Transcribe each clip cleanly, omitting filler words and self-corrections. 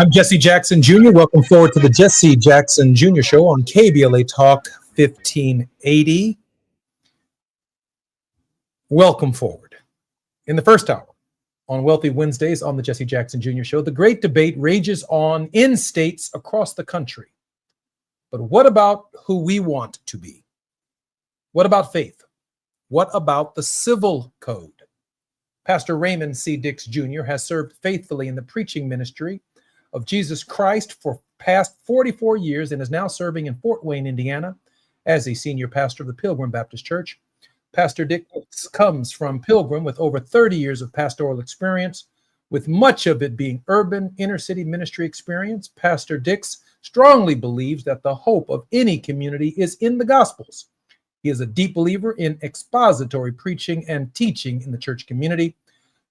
I'm Jesse Jackson Jr. Welcome forward to the Jesse Jackson Jr. Show on KBLA Talk 1580. Welcome forward. In the first hour on Wealthy Wednesdays on the Jesse Jackson Jr. Show, the great debate rages on in states across the country. But what about who we want to be? What about faith? What about the civil code? Pastor Raymond C. Dix Jr. has served faithfully in the preaching ministry of Jesus Christ for past 44 years and is now serving in Fort Wayne, Indiana, as a senior pastor of the Pilgrim Baptist Church. Pastor Dix comes from Pilgrim with over 30 years of pastoral experience, with much of it being urban inner city ministry experience. Pastor Dix strongly believes that the hope of any community is in the Gospels. He is a deep believer in expository preaching and teaching in the church community.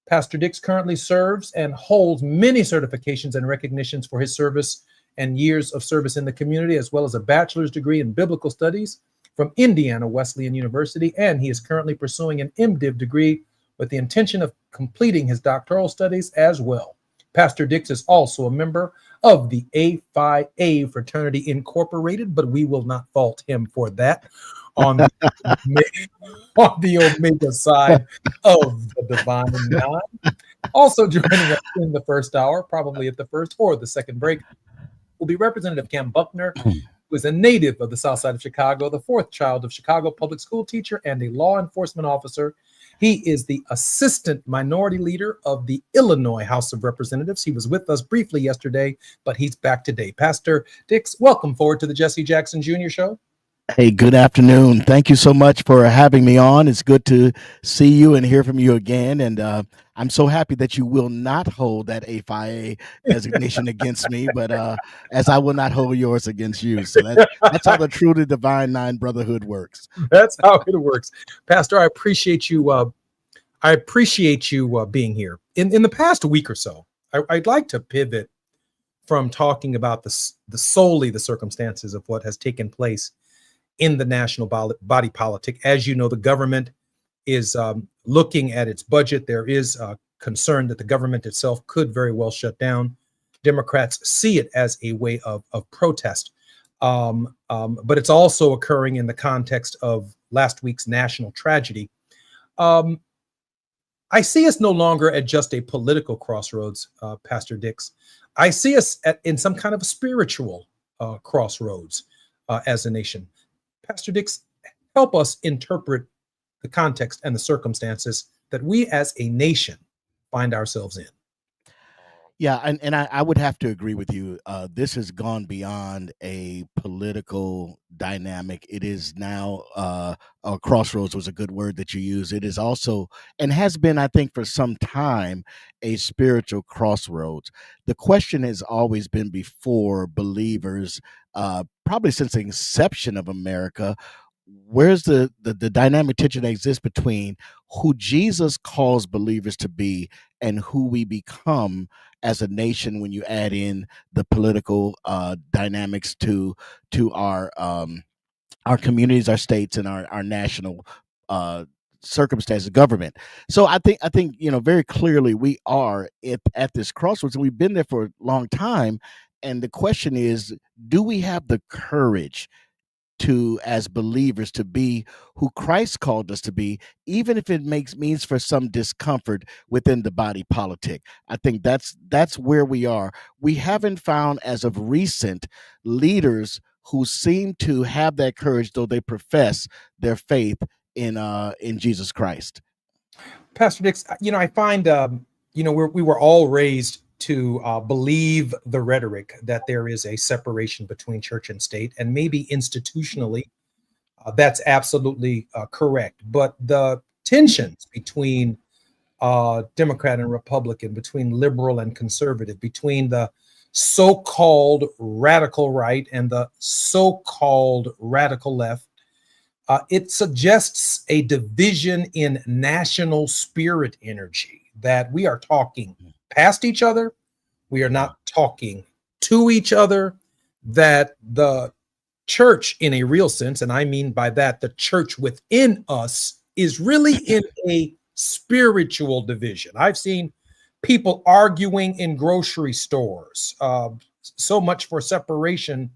Pastor Dix currently serves and holds many certifications and recognitions for his service and years of service in the community, as well as a bachelor's degree in biblical studies from Indiana Wesleyan University. And he is currently pursuing an MDiv degree with the intention of completing his doctoral studies as well. Pastor Dix is also a member of the A Phi A Fraternity Incorporated, but we will not fault him for that. On the Omega side of the Divine Nine. Also joining us in the first hour, probably at the first or the second break, will be Representative Cam Buckner, who is a native of the South Side of Chicago, the fourth child of Chicago public school teacher and a law enforcement officer. He is the assistant minority leader of the Illinois House of Representatives. He was with us briefly yesterday, but he's back today. Pastor Dix, welcome forward to the Jesse Jackson Jr. Show. Hey, good afternoon. Thank you so much for having me on. It's good to see you and hear from you again. And I'm so happy that you will not hold that A Phi A designation against me, but as I will not hold yours against you. So that's how the truly Divine Nine Brotherhood works. That's how it works. Pastor, I appreciate you. Being here. In the past week or so, I'd like to pivot from talking about solely the circumstances of what has taken place in the national body politic. As you know, the government is looking at its budget. There is concern that the government itself could very well shut down. Democrats see it as a way of protest. But it's also occurring in the context of last week's national tragedy. I see us no longer at just a political crossroads, Pastor Dix. I see us in some kind of a spiritual crossroads as a nation. Pastor Dix, help us interpret the context and the circumstances that we as a nation find ourselves in. Yeah, and I would have to agree with you. This has gone beyond a political dynamic. It is now, crossroads was a good word that you use. It is also, and has been, I think, for some time, a spiritual crossroads. The question has always been before believers, probably since the inception of America, where's the dynamic tension that exists between who Jesus calls believers to be and who we become as a nation when you add in the political dynamics to our communities, our states, and our national circumstances, government. So I think very clearly we are at this crossroads, and we've been there for a long time. And the question is, do we have the courage to, as believers, to be who Christ called us to be, even if it means for some discomfort within the body politic? I think that's where we are. We haven't found, as of recent, leaders who seem to have that courage, though they profess their faith in Jesus Christ. Pastor Dix, I find we were all raised to believe the rhetoric that there is a separation between church and state, and maybe institutionally that's absolutely correct. But the tensions between Democrat and Republican, between liberal and conservative, between the so-called radical right and the so-called radical left, It suggests a division in national spirit energy, that we are talking past each other. We are not talking to each other, that the church in a real sense, and I mean by that, the church within us is really in a spiritual division. I've seen people arguing in grocery stores, so much for separation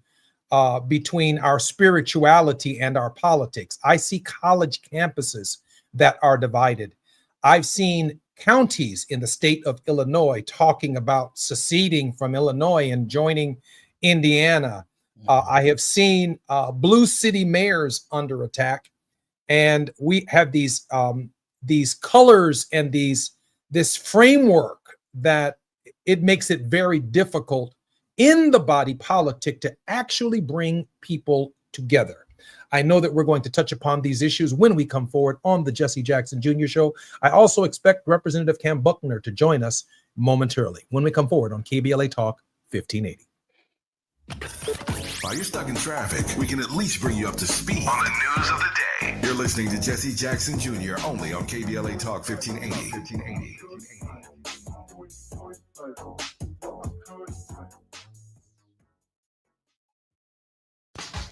between our spirituality and our politics. I see college campuses that are divided. I've seen counties in the state of Illinois talking about seceding from Illinois and joining Indiana. I have seen blue city mayors under attack, and we have these colors and this framework that it makes it very difficult in the body politic to actually bring people together. I know that we're going to touch upon these issues when we come forward on the Jesse Jackson Jr. Show. I also expect Representative Cam Buckner to join us momentarily when we come forward on KBLA Talk 1580. While you're stuck in traffic, we can at least bring you up to speed on the news of the day. You're listening to Jesse Jackson Jr. only on KBLA Talk 1580.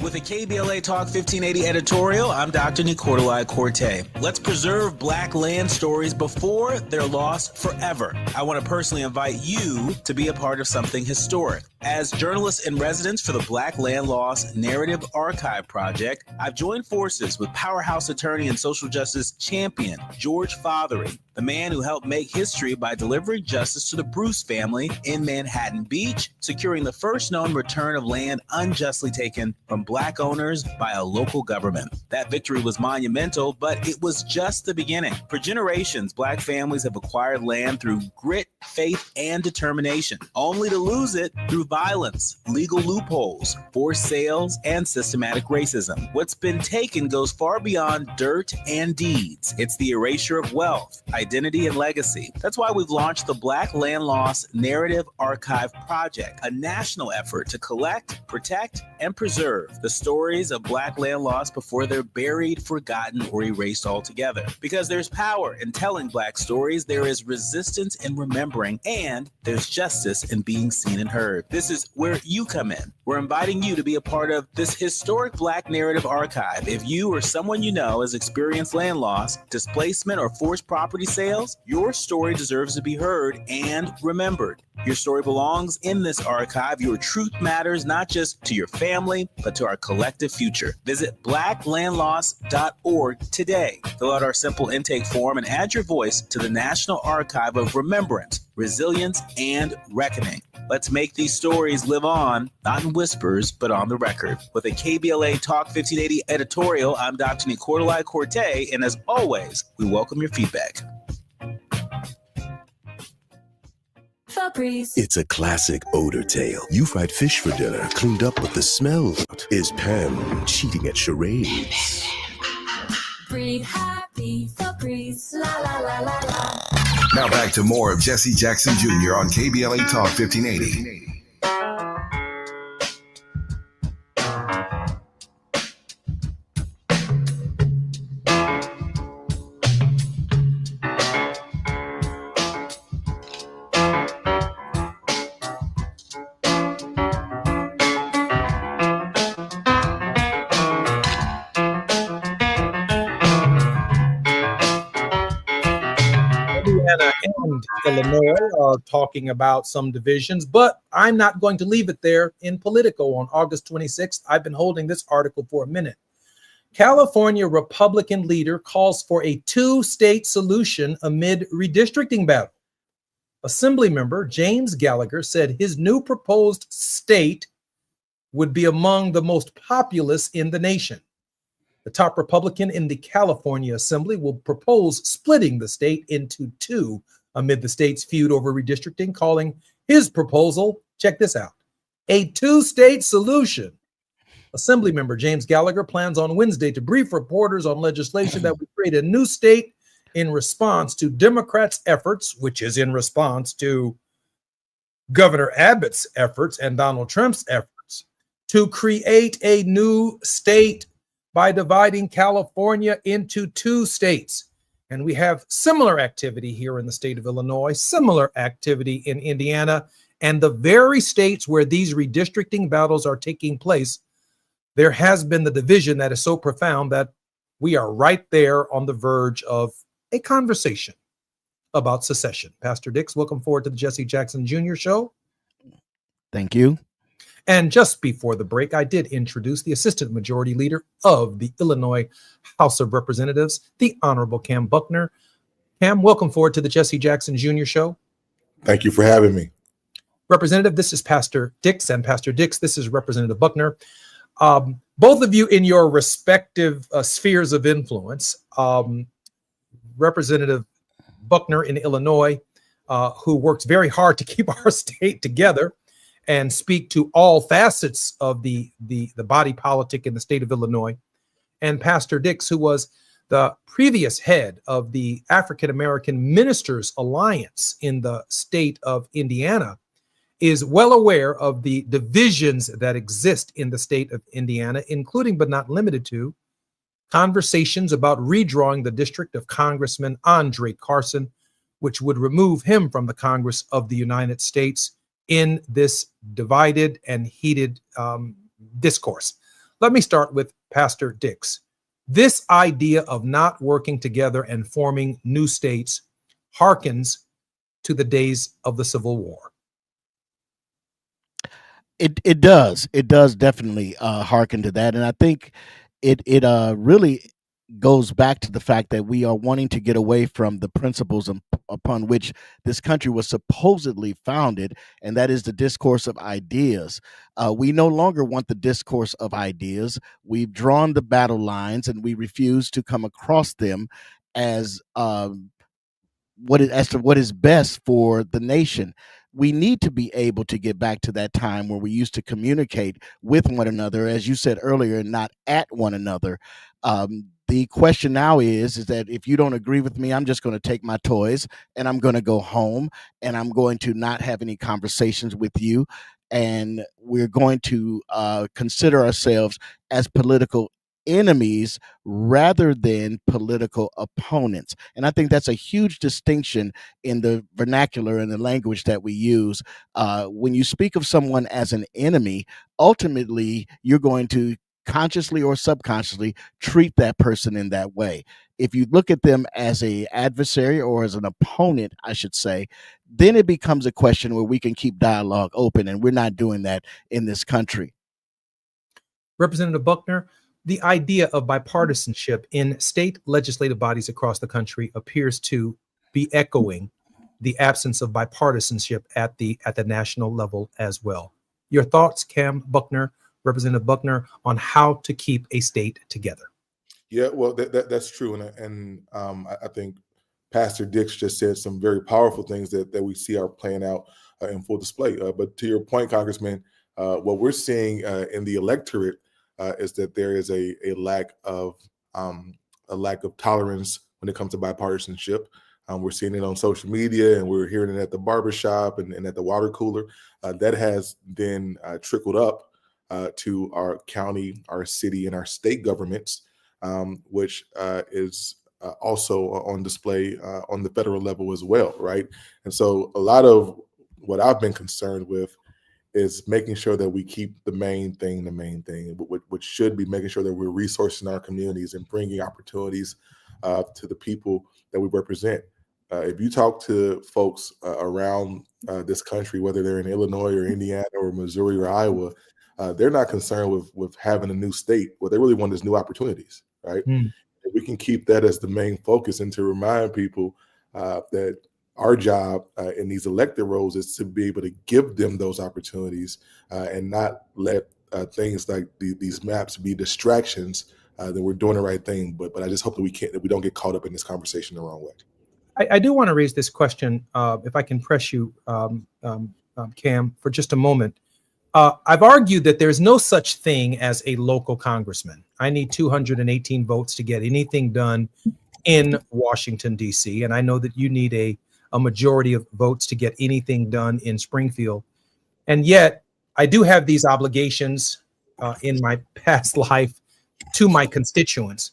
With a KBLA Talk 1580 editorial, I'm Dr. Nicolai Corte. Let's preserve Black land stories before they're lost forever. I want to personally invite you to be a part of something historic. As journalist in residence for the Black Land Lost Narrative Archive Project, I've joined forces with powerhouse attorney and social justice champion George Fothery, the man who helped make history by delivering justice to the Bruce family in Manhattan Beach, securing the first known return of land unjustly taken from Black owners by a local government. That victory was monumental, but it was just the beginning. For generations, Black families have acquired land through grit, faith, and determination, only to lose it through violence, legal loopholes, forced sales, and systematic racism. What's been taken goes far beyond dirt and deeds. It's the erasure of wealth, identity, and legacy. That's why we've launched the Black Land Lost Narrative Archive Project, a national effort to collect, protect, and preserve the stories of Black land lost before they're buried, forgotten, or erased altogether. Because there's power in telling Black stories, there is resistance in remembering, and there's justice in being seen and heard. This is where you come in. We're inviting you to be a part of this historic Black narrative archive. If you or someone you know has experienced land loss, displacement, or forced property sales, your story deserves to be heard and remembered. Your story belongs in this archive. Your truth matters not just to your family, but to our collective future. Visit blacklandlost.org today. Fill out our simple intake form and add your voice to the National Archive of Remembrance, Resilience, and Reckoning. Let's make these stories live on, not in whispers, but on the record. With a KBLA Talk 1580 editorial, I'm Dr. Nicolai Corte, and as always, we welcome your feedback. Febreze. It's a classic odor tale. You fried fish for dinner, cleaned up, but the smell. Is Pam cheating at charades? Breathe happy, Febreze, la la la la la. Now back to more of Jesse Jackson Jr. on KBLA Talk 1580. And Illinois are talking about some divisions, but I'm not going to leave it there. In Politico on August 26th, I've been holding this article for a minute. California Republican leader calls for a two-state solution amid redistricting battle. Assemblymember James Gallagher said his new proposed state would be among the most populous in the nation. The top Republican in the California Assembly will propose splitting the state into two amid the state's feud over redistricting, calling his proposal, check this out, a two-state solution. Assemblymember James Gallagher plans on Wednesday to brief reporters on legislation that would create a new state in response to Democrats' efforts, which is in response to Governor Abbott's efforts and Donald Trump's efforts to create a new state by dividing California into 2 states. And we have similar activity here in the state of Illinois, similar activity in Indiana, and the very states where these redistricting battles are taking place, there has been the division that is so profound that we are right there on the verge of a conversation about secession. Pastor Dix, welcome forward to the Jesse Jackson Jr. Show. Thank you. And just before the break, I did introduce the Assistant Majority Leader of the Illinois House of Representatives, the Honorable Cam Buckner. Cam, welcome forward to the Jesse Jackson Jr. Show. Thank you for having me. Representative, this is Pastor Dix, and Pastor Dix, this is Representative Buckner. Both of you in your respective spheres of influence. Representative Buckner in Illinois, who works very hard to keep our state together and speak to all facets of the body politic in the state of Illinois. And Pastor Dix, who was the previous head of the African American Ministers Alliance in the state of Indiana, is well aware of the divisions that exist in the state of Indiana, including but not limited to conversations about redrawing the district of Congressman Andre Carson, which would remove him from the Congress of the United States in this divided and heated discourse. Let me start with Pastor Dix. This idea of not working together and forming new states harkens to the days of the Civil War. It does definitely hearken to that, and I think it really goes back to the fact that we are wanting to get away from the principles upon which this country was supposedly founded, and that is the discourse of ideas. We no longer want the discourse of ideas. We've drawn the battle lines, and we refuse to come across them as what is best for the nation. We need to be able to get back to that time where we used to communicate with one another, as you said earlier, not at one another. The question now is that if you don't agree with me, I'm just going to take my toys and I'm going to go home, and I'm going to not have any conversations with you. And we're going to consider ourselves as political enemies rather than political opponents. And I think that's a huge distinction in the vernacular and the language that we use. When you speak of someone as an enemy, ultimately you're going to consciously or subconsciously treat that person in that way. If you look at them as an adversary or as an opponent, I should say, then it becomes a question where we can keep dialogue open, and we're not doing that in this country. Representative Buckner, the idea of bipartisanship in state legislative bodies across the country appears to be echoing the absence of bipartisanship at the national level as well. Your thoughts, Cam Buckner, Representative Buckner, on how to keep a state together? Yeah, well, that's true, and I think Pastor Dix just said some very powerful things that we see are playing out in full display. But to your point, Congressman, what we're seeing in the electorate is that there is a lack of tolerance when it comes to bipartisanship. We're seeing it on social media, and we're hearing it at the barbershop and at the water cooler. That has then trickled up to our county, our city, and our state governments, which is also on display on the federal level as well, right? And so a lot of what I've been concerned with is making sure that we keep the main thing, which should be making sure that we're resourcing our communities and bringing opportunities to the people that we represent. If you talk to folks around this country, whether they're in Illinois or Indiana or Missouri or Iowa, they're not concerned with having a new state. What they really want is new opportunities, right? If we can keep that as the main focus, and to remind people that our job in these elected roles is to be able to give them those opportunities and not let things like these maps be distractions, then we're doing the right thing. But I just hope that we don't get caught up in this conversation the wrong way. I do want to raise this question, if I can press you, Cam, for just a moment. I've argued that there's no such thing as a local congressman. I need 218 votes to get anything done in Washington, D.C., and I know that you need a majority of votes to get anything done in Springfield. And yet, I do have these obligations in my past life to my constituents.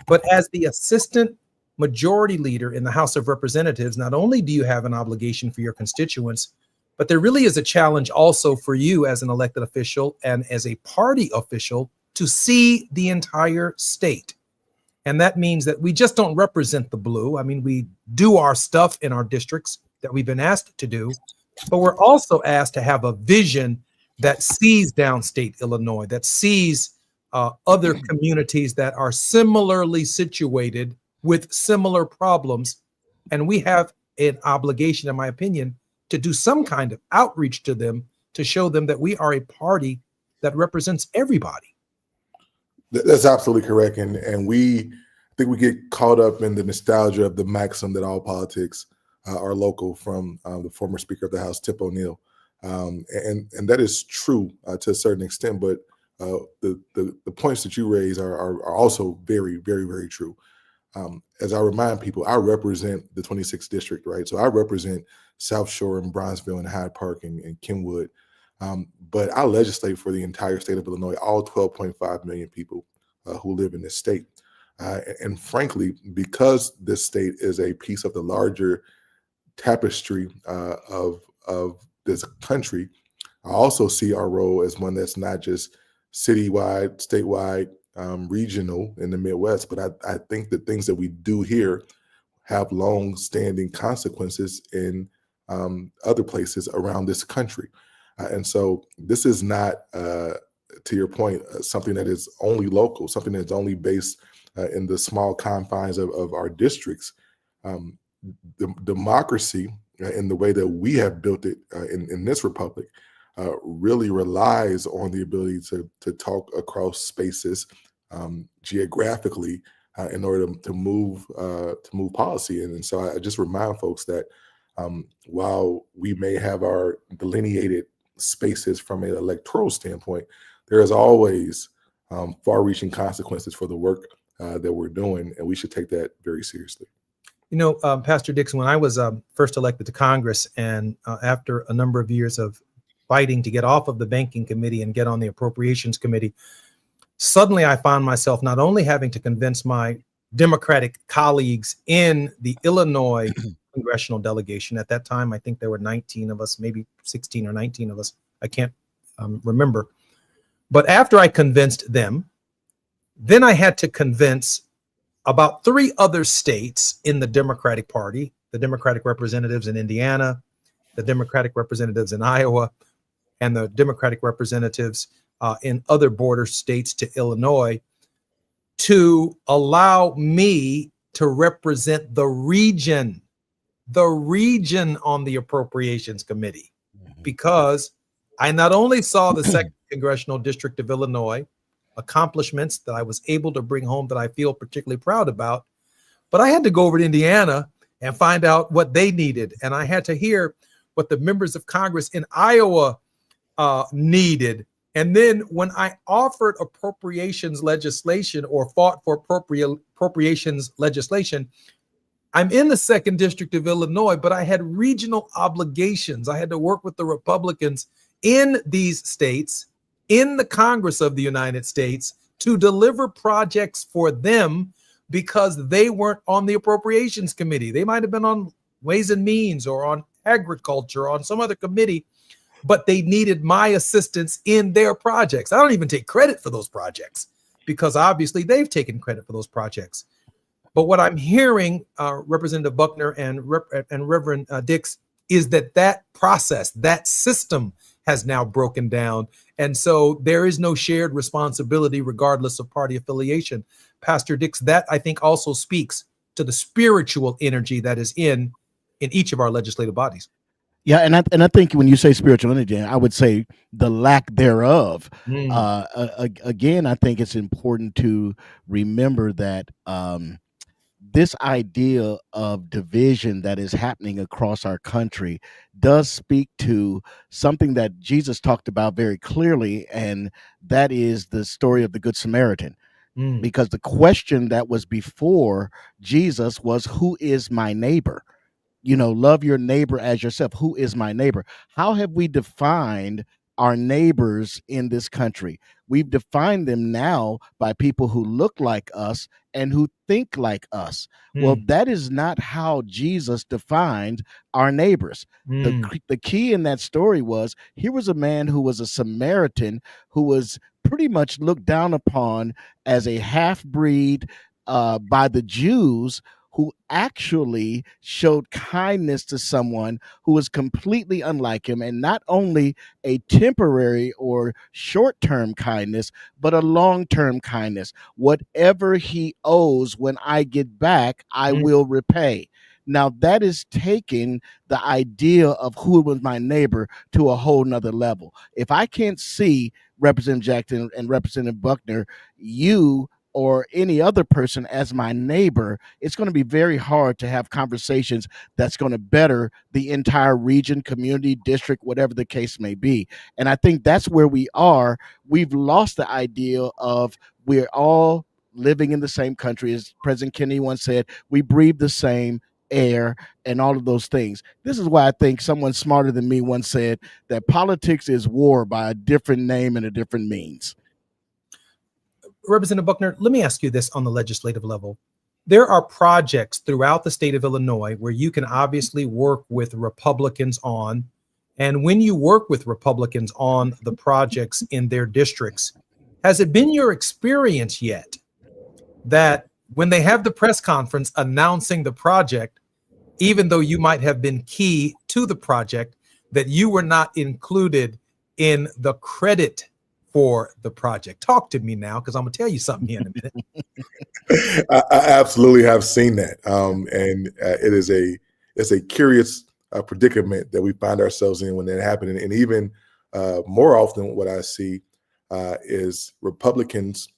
But as the assistant majority leader in the House of Representatives, not only do you have an obligation for your constituents, but there really is a challenge also for you as an elected official and as a party official to see the entire state. And that means that we just don't represent the blue. I mean, we do our stuff in our districts that we've been asked to do, but we're also asked to have a vision that sees downstate Illinois, that sees other communities that are similarly situated with similar problems. And we have an obligation, in my opinion, to do some kind of outreach to them to show them that we are a party that represents everybody. That's absolutely correct. And I think we get caught up in the nostalgia of the maxim that all politics are local from the former Speaker of the House, Tip O'Neill. And that is true to a certain extent, but the points that you raise are also very, very, very true. As I remind people, I represent the 26th district, right? So I represent South Shore and Bronzeville and Hyde Park and Kenwood. But I legislate for the entire state of Illinois, all 12.5 million people who live in this state. And frankly, because this state is a piece of the larger tapestry of this country, I also see our role as one that's not just citywide, statewide, regional in the Midwest, but I think the things that we do here have long-standing consequences in other places around this country. And so this is not, to your point, something that is only local, something that's only based in the small confines of our districts. The democracy in the way that we have built it in this republic really relies on the ability to talk across spaces geographically in order to move policy. And so I just remind folks that while we may have our delineated spaces from an electoral standpoint, there is always far-reaching consequences for the work that we're doing, and we should take that very seriously. You know, Pastor Dixon, when I was first elected to Congress, and after a number of years of fighting to get off of the banking committee and get on the appropriations committee, suddenly I found myself not only having to convince my Democratic colleagues in the Illinois congressional delegation. At that time, I think there were 19 of us, maybe 16 or 19 of us. I can't remember. But after I convinced them, then I had to convince about 3 other states in the Democratic Party, the Democratic representatives in Indiana, the Democratic representatives in Iowa, and the Democratic representatives in other border states to Illinois, to allow me to represent the region on the Appropriations Committee, because I not only saw the 2nd Congressional District of Illinois, accomplishments that I was able to bring home that I feel particularly proud about, but I had to go over to Indiana and find out what they needed. And I had to hear what the members of Congress in Iowa needed. And then when I offered appropriations legislation or fought for appropriations legislation, I'm in the 2nd District of Illinois, but I had regional obligations. I had to work with the Republicans in these states, in the Congress of the United States, to deliver projects for them because they weren't on the Appropriations Committee. They might have been on Ways and Means or on Agriculture or on some other committee, but they needed my assistance in their projects. I don't even take credit for those projects because obviously they've taken credit for those projects. But what I'm hearing, Representative Buckner and Reverend Dix, is that process, that system has now broken down. And so there is no shared responsibility regardless of party affiliation. Pastor Dix, that I think also speaks to the spiritual energy that is in each of our legislative bodies. Yeah, and I think when you say spiritual energy, I would say the lack thereof. Again, I think it's important to remember that this idea of division that is happening across our country does speak to something that Jesus talked about very clearly, and that is the story of the Good Samaritan. Because the question that was before Jesus was, who is my neighbor? You know, love your neighbor as yourself. Who is my neighbor? How have we defined our neighbors in this country. We've defined them now by people who look like us and who think like us. Well, that is not how Jesus defined our neighbors. The key in that story was here was a man who was a Samaritan who was pretty much looked down upon as a half-breed by the Jews, who actually showed kindness to someone who was completely unlike him, and not only a temporary or short-term kindness, but a long-term kindness. Whatever he owes when I get back, I will repay. Now that is taking the idea of who was my neighbor to a whole nother level. If I can't see Representative Jackson and Representative Buckner, you or any other person as my neighbor, it's going to be very hard to have conversations that's going to better the entire region, community, district, whatever the case may be. And I think that's where we are. We've lost the idea of we're all living in the same country. As President Kennedy once said, we breathe the same air and all of those things. This is why I think someone smarter than me once said that politics is war by a different name and a different means. Representative Buckner, let me ask you this on the legislative level. There are projects throughout the state of Illinois where you can obviously work with Republicans on, and when you work with Republicans on the projects in their districts, has it been your experience yet that when they have the press conference announcing the project, even though you might have been key to the project, that you were not included in the credit for the project? Talk to me now, because I'm gonna tell you something here in a minute. I absolutely have seen that, and it's a curious predicament that we find ourselves in when that happens. And even more often, what I see is Republicans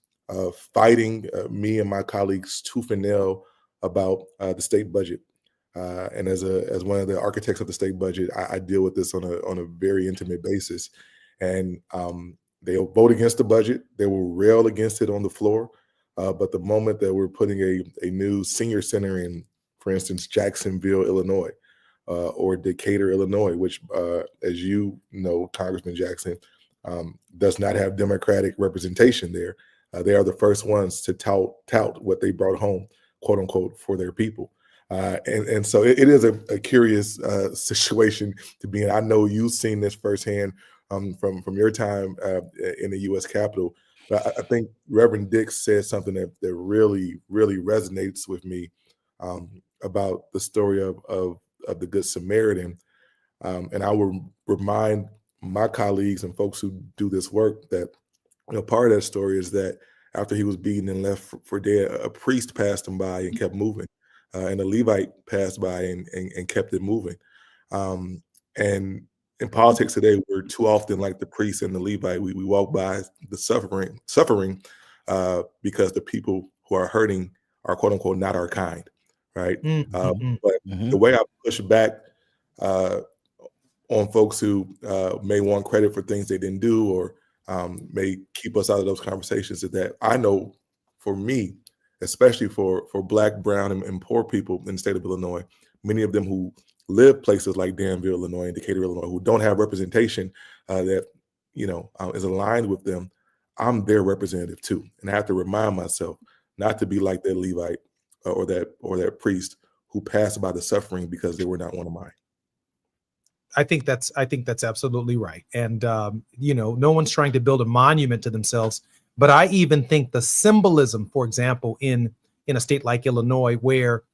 fighting me and my colleagues tooth and nail about the state budget. And as one of the architects of the state budget, I deal with this on a very intimate basis. And they'll vote against the budget. They will rail against it on the floor. But the moment that we're putting a new senior center in, for instance, Jacksonville, Illinois, or Decatur, Illinois, which, as you know, Congressman Jackson, does not have Democratic representation there, they are the first ones to tout what they brought home, quote unquote, for their people. And so it is a curious situation to be in. I know you've seen this firsthand from your time in the U.S. Capitol. But I think Reverend Dix said something that really, really resonates with me about the story of the Good Samaritan. And I will remind my colleagues and folks who do this work that part of that story is that after he was beaten and left for dead, a priest passed him by and kept moving. And a Levite passed by and kept it moving. And in politics today, we're too often like the priest and the Levite. We walk by the suffering because the people who are hurting are, quote unquote, not our kind, right? But the way I push back on folks who may want credit for things they didn't do or may keep us out of those conversations is that I know for me, especially for Black, brown, and poor people in the state of Illinois, many of them who live places like Danville, Illinois, and Decatur, Illinois, who don't have representation that is aligned with them. I'm their representative too, and I have to remind myself not to be like that Levite or that priest who passed by the suffering because they were not one of mine. I think that's absolutely right, and no one's trying to build a monument to themselves. But I even think the symbolism, for example, in a state like Illinois, where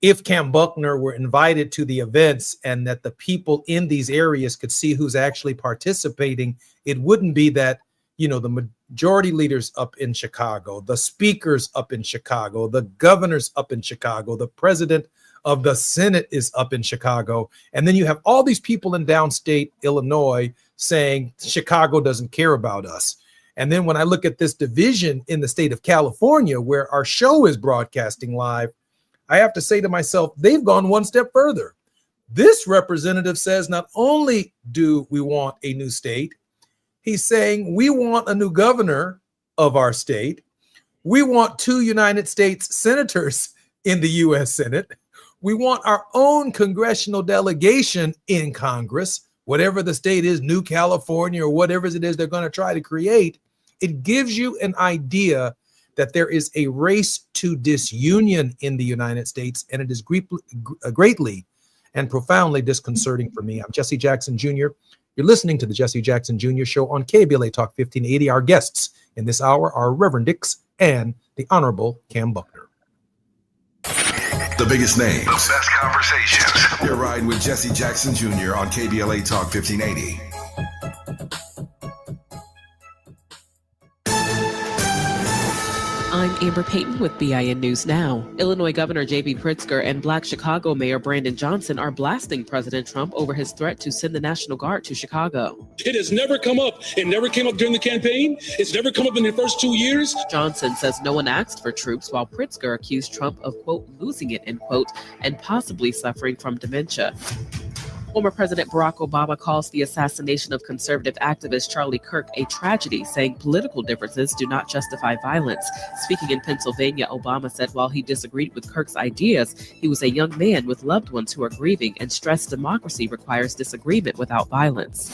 if Cam Buckner were invited to the events and that the people in these areas could see who's actually participating, it wouldn't be that, the majority leaders up in Chicago, the speakers up in Chicago, the governors up in Chicago, the president of the Senate is up in Chicago. And then you have all these people in downstate Illinois saying Chicago doesn't care about us. And then when I look at this division in the state of California, where our show is broadcasting live, I have to say to myself, they've gone one step further. This representative says not only do we want a new state, he's saying we want a new governor of our state. We want 2 United States senators in the U.S. Senate. We want our own congressional delegation in Congress. whatever the state is, New California or whatever it is they're going to try to create, it gives you an idea that there is a race to disunion in the United States, and it is greatly and profoundly disconcerting for me. I'm Jesse Jackson Jr. You're listening to the Jesse Jackson Jr. Show on KBLA Talk 1580. Our guests in this hour are Reverend Dix and the Honorable Cam Buckner. The biggest names, the best conversations. You're riding with Jesse Jackson Jr. on KBLA Talk 1580. I'm Amber Payton with BIN News Now. Illinois Governor J.B. Pritzker and Black Chicago Mayor Brandon Johnson are blasting President Trump over his threat to send the National Guard to Chicago. It has never come up. It never came up during the campaign. It's never come up in the first 2 years. Johnson says no one asked for troops, while Pritzker accused Trump of, quote, losing it, end quote, and possibly suffering from dementia. Former President Barack Obama calls the assassination of conservative activist Charlie Kirk a tragedy, saying political differences do not justify violence. Speaking in Pennsylvania, Obama said while he disagreed with Kirk's ideas, he was a young man with loved ones who are grieving and stressed democracy requires disagreement without violence.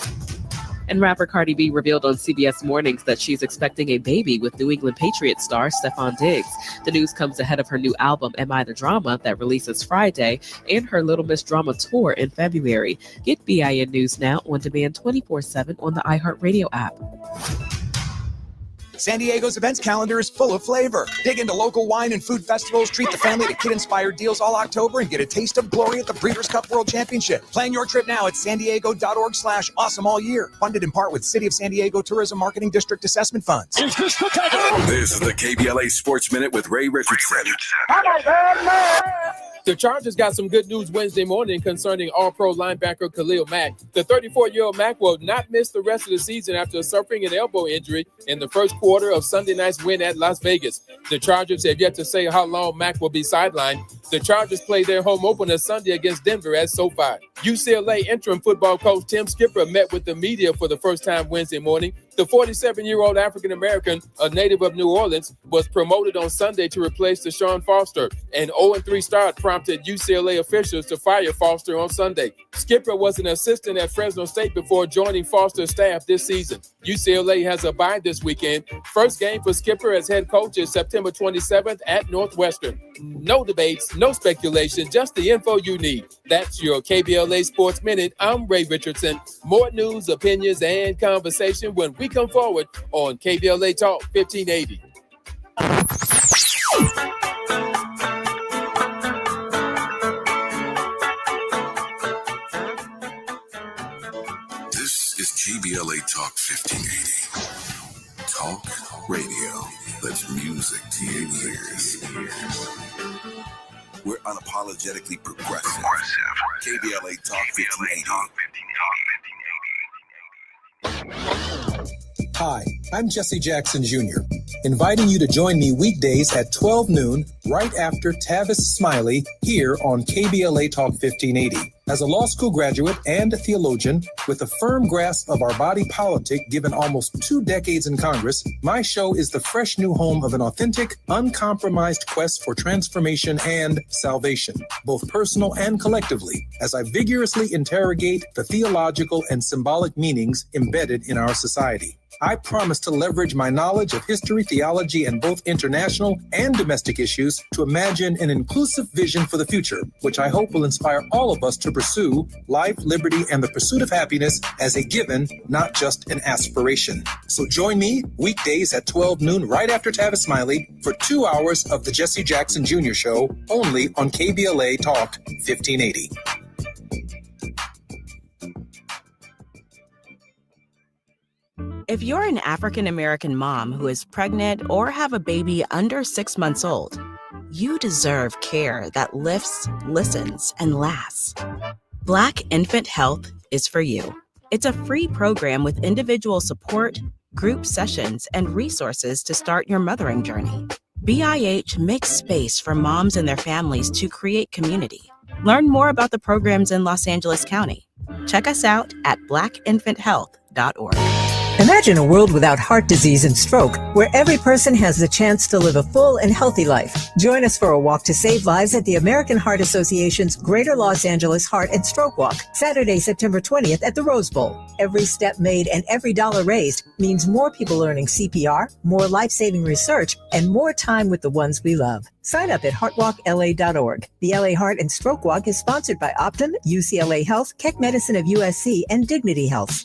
And rapper Cardi B revealed on CBS Mornings that she's expecting a baby with New England Patriots star Stefon Diggs. The news comes ahead of her new album, Am I the Drama, that releases Friday, and her Little Miss Drama tour in February. Get BIN News Now on demand 24/7 on the iHeartRadio app. San Diego's events calendar is full of flavor. Dig into local wine and food festivals, treat the family to kid-inspired deals all October, and get a taste of glory at the Breeders' Cup World Championship. Plan your trip now at sandiego.org/awesome all year. Funded in part with City of San Diego Tourism Marketing District Assessment Funds. This is the KBLA Sports Minute with Ray Richardson. The Chargers got some good news Wednesday morning concerning All-Pro linebacker Khalil Mack. The 34-year-old Mack will not miss the rest of the season after suffering an elbow injury in the first quarter of Sunday night's win at Las Vegas. The Chargers have yet to say how long Mack will be sidelined. The Chargers play their home opener Sunday against Denver at SoFi. UCLA interim football coach Tim Skipper met with the media for the first time Wednesday morning. The 47-year-old African-American, a native of New Orleans, was promoted on Sunday to replace Deshaun Foster. An 0-3 start prompted UCLA officials to fire Foster on Sunday. Skipper was an assistant at Fresno State before joining Foster's staff this season. UCLA has a bye this weekend. First game for Skipper as head coach is September 27th at Northwestern. No debates, no speculation, just the info you need. That's your KBLA Sports Minute. I'm Ray Richardson. More news, opinions, and conversation when we come forward on KBLA Talk 1580. This is KBLA Talk 1580. Talk radio that's music to your ears. We're unapologetically progressive. KBLA Talk 1580. Hi, I'm Jesse Jackson Jr., inviting you to join me weekdays at 12 noon, right after Tavis Smiley, here on KBLA Talk 1580. As a law school graduate and a theologian with a firm grasp of our body politic given almost 2 decades in Congress, my show is the fresh new home of an authentic, uncompromised quest for transformation and salvation, both personal and collectively, as I vigorously interrogate the theological and symbolic meanings embedded in our society. I promise to leverage my knowledge of history, theology, and both international and domestic issues to imagine an inclusive vision for the future, which I hope will inspire all of us to pursue life, liberty, and the pursuit of happiness as a given, not just an aspiration. So join me weekdays at 12 noon, right after Tavis Smiley, for 2 hours of the Jesse Jackson Jr. Show, only on KBLA Talk 1580. If you're an African-American mom who is pregnant or have a baby under 6 months old, you deserve care that lifts, listens, and lasts. Black Infant Health is for you. It's a free program with individual support, group sessions, and resources to start your mothering journey. BIH makes space for moms and their families to create community. Learn more about the programs in Los Angeles County. Check us out at blackinfanthealth.org. Imagine a world without heart disease and stroke, where every person has the chance to live a full and healthy life. Join us for a walk to save lives at the American Heart Association's Greater Los Angeles Heart and Stroke Walk, Saturday, September 20th at the Rose Bowl. Every step made and every dollar raised means more people learning CPR, more life-saving research, and more time with the ones we love. Sign up at heartwalkla.org. The LA Heart and Stroke Walk is sponsored by Optum, UCLA Health, Keck Medicine of USC, and Dignity Health.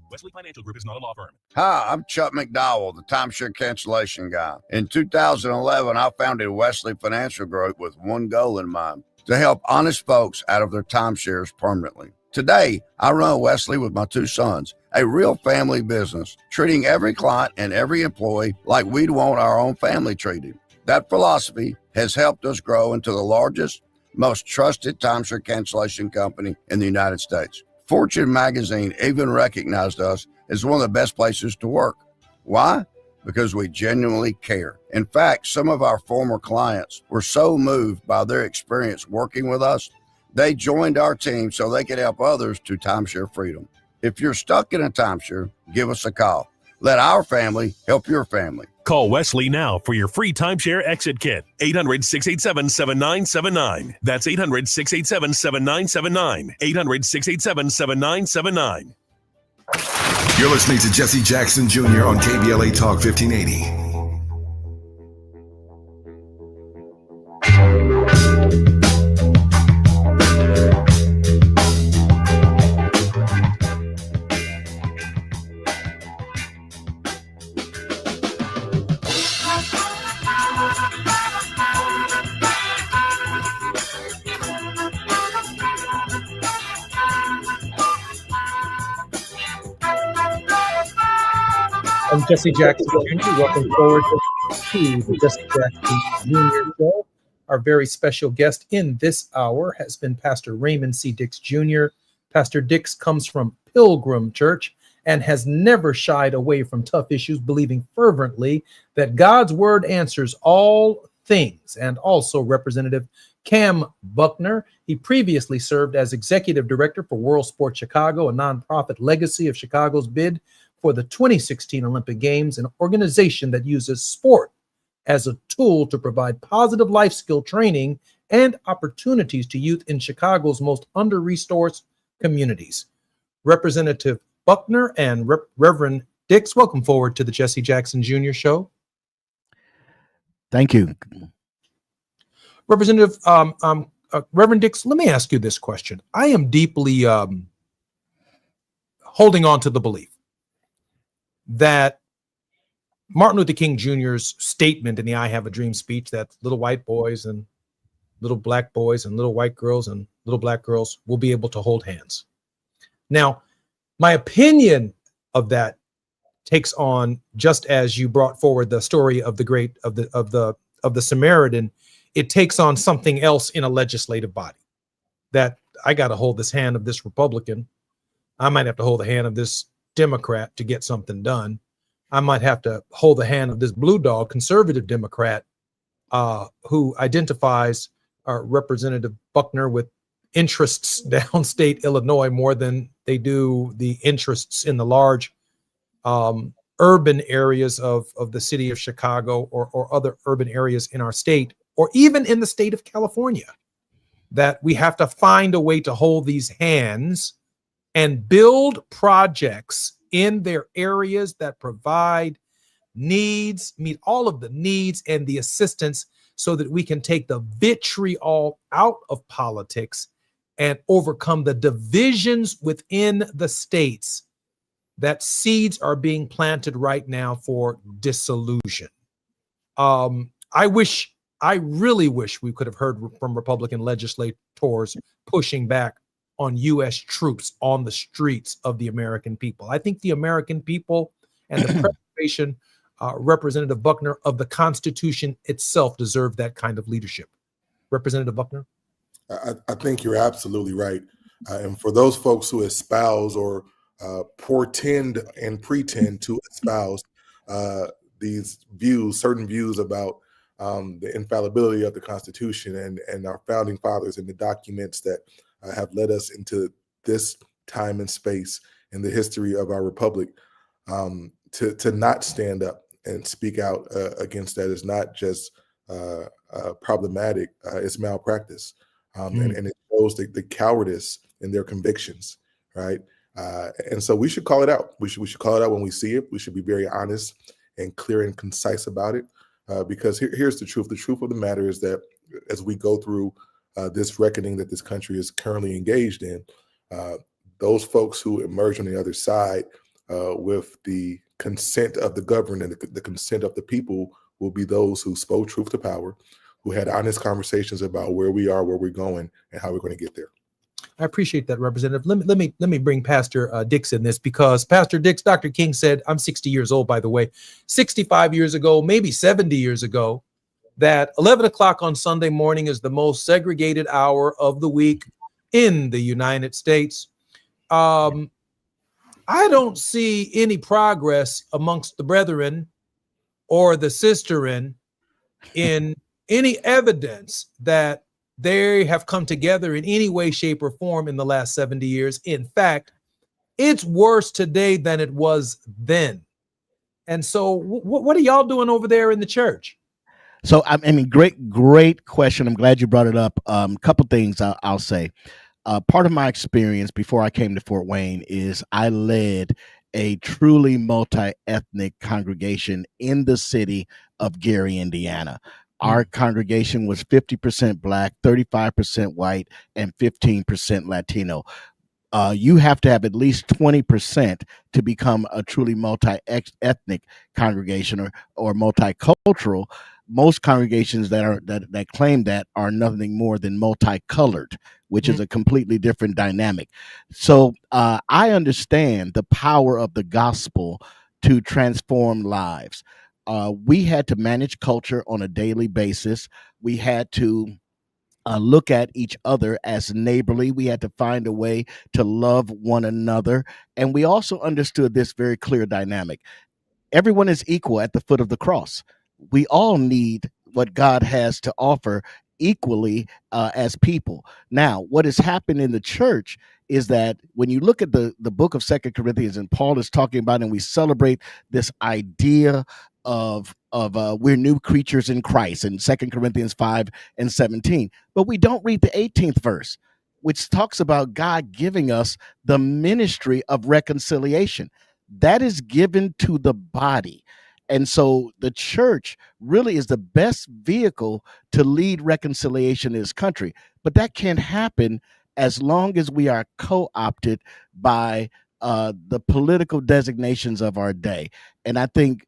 Wesley Financial Group is not a law firm. Hi, I'm Chuck McDowell, the timeshare cancellation guy. In 2011, I founded Wesley Financial Group with one goal in mind: to help honest folks out of their timeshares permanently. Today, I run Wesley with my two sons, a real family business, treating every client and every employee like we'd want our own family treated. That philosophy has helped us grow into the largest, most trusted timeshare cancellation company in the United States. Fortune magazine even recognized us as one of the best places to work. Why? Because we genuinely care. In fact, some of our former clients were so moved by their experience working with us, they joined our team so they could help others to timeshare freedom. If you're stuck in a timeshare, give us a call. Let our family help your family. Call Wesley now for your free timeshare exit kit. 800-687-7979. That's 800-687-7979. 800-687-7979. You're listening to Jesse Jackson Jr. on KBLA Talk 1580. I'm Jesse Jackson Jr. Welcome forward to the Jesse Jackson Jr. Show. Our very special guest in this hour has been Pastor Raymond C. Dix Jr. Pastor Dix comes from Pilgrim Church and has never shied away from tough issues, believing fervently that God's word answers all things. And also Representative Cam Buckner. He previously served as executive director for World Sport Chicago, a nonprofit legacy of Chicago's bid for the 2016 Olympic Games, an organization that uses sport as a tool to provide positive life skill training and opportunities to youth in Chicago's most under-resourced communities. Representative Buckner and Reverend Dix, welcome forward to the Jesse Jackson Jr. Show. Thank you. Representative Reverend Dix, let me ask you this question. I am deeply holding on to the belief that Martin Luther King Jr.'s statement in the I Have a Dream speech that little white boys and little black boys and little white girls and little black girls will be able to hold hands. Now, my opinion of that takes on, just as you brought forward the story of the Samaritan, it takes on something else in a legislative body. That I got to hold this hand of this Republican. I might have to hold the hand of this Democrat to get something done. I might have to hold the hand of this blue dog conservative Democrat who identifies Representative Buckner with interests downstate Illinois more than they do the interests in the large urban areas of the city of Chicago or other urban areas in our state, or even in the state of California. That we have to find a way to hold these hands and build projects in their areas that provide needs, meet all of the needs and the assistance, so that we can take the vitriol out of politics and overcome the divisions within the states that seeds are being planted right now for disillusion. I really wish we could have heard from Republican legislators pushing back on U.S. troops on the streets of the American people. I think the American people and the preservation, Representative Buckner, of the Constitution itself deserve that kind of leadership. Representative Buckner? I think you're absolutely right. And for those folks who espouse or portend and pretend to espouse these views, certain views about the infallibility of the Constitution and our founding fathers and the documents that have led us into this time and space in the history of our republic. To not stand up and speak out against that is not just problematic, it's malpractice. And it shows the cowardice in their convictions, right? And so we should call it out. We should call it out when we see it. We should be very honest and clear and concise about it, because here's the truth. The truth of the matter is that as we go through this reckoning that this country is currently engaged in, those folks who emerge on the other side with the consent of the governed and the consent of the people will be those who spoke truth to power, who had honest conversations about where we are, where we're going, and how we're going to get there. I appreciate that, Representative. Let me bring Pastor Dix in this, because Pastor Dix, Dr. King said, I'm 60 years old, by the way, 65 years ago, maybe 70 years ago, that 11 o'clock on Sunday morning is the most segregated hour of the week in the United States. I don't see any progress amongst the brethren or the sisterin in any evidence that they have come together in any way, shape, or form in the last 70 years. In fact, it's worse today than it was then. And so what are y'all doing over there in the church? So, I mean, great question. I'm glad you brought it up. Couple things I'll say. Part of my experience before I came to Fort Wayne is I led a truly multi-ethnic congregation in the city of Gary, Indiana. Our congregation was 50% Black, 35% white, and 15% Latino. You have to have at least 20% to become a truly multi-ethnic congregation or multicultural. Most congregations that claim that are nothing more than multicolored, which is a completely different dynamic. So I understand the power of the gospel to transform lives. We had to manage culture on a daily basis. We had to look at each other as neighborly. We had to find a way to love one another. And we also understood this very clear dynamic. Everyone is equal at the foot of the cross. We all need what God has to offer equally as people. Now, what has happened in the church is that when you look at the book of 2 Corinthians, and Paul is talking about, and we celebrate this idea of we're new creatures in Christ in 2 Corinthians 5:17, but we don't read the 18th verse, which talks about God giving us the ministry of reconciliation. That is given to the body. And so the church really is the best vehicle to lead reconciliation in this country. But that can't happen as long as we are co-opted by the political designations of our day. And I think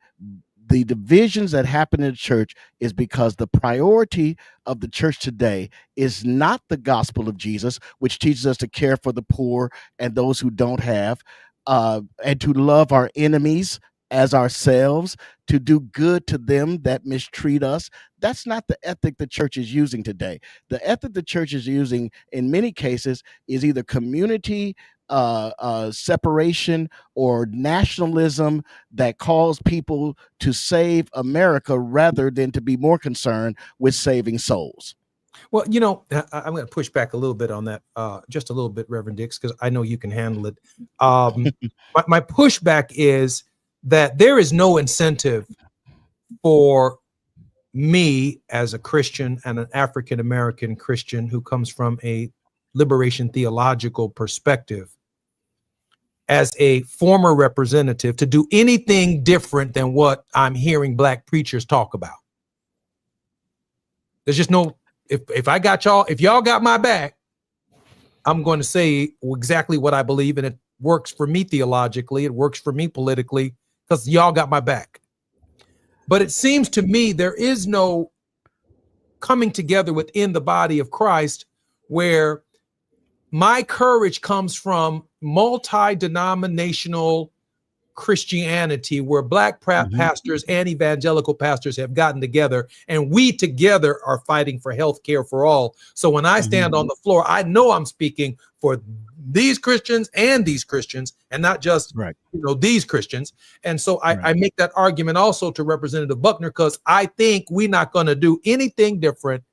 the divisions that happen in the church is because the priority of the church today is not the gospel of Jesus, which teaches us to care for the poor and those who don't have, and to love our enemies as ourselves, to do good to them that mistreat us. That's not the ethic the church is using today. The ethic the church is using in many cases is either community separation or nationalism that calls people to save America rather than to be more concerned with saving souls. Well, you know, I'm going to push back a little bit on that, just a little bit, Reverend Dix, because I know you can handle it. My pushback is that there is no incentive for me as a Christian and an African-American Christian who comes from a liberation theological perspective as a former representative to do anything different than what I'm hearing Black preachers talk about. There's just no, if I got y'all, if y'all got my back, I'm going to say exactly what I believe, and it works for me theologically, it works for me politically, because y'all got my back. But it seems to me there is no coming together within the body of Christ where my courage comes from multi-denominational Christianity, where Black pastors and evangelical pastors have gotten together, and we together are fighting for health care for all. So when I stand on the floor, I know I'm speaking for these Christians and not just these Christians. And so I make that argument also to Representative Buckner, because I think we're not going to do anything different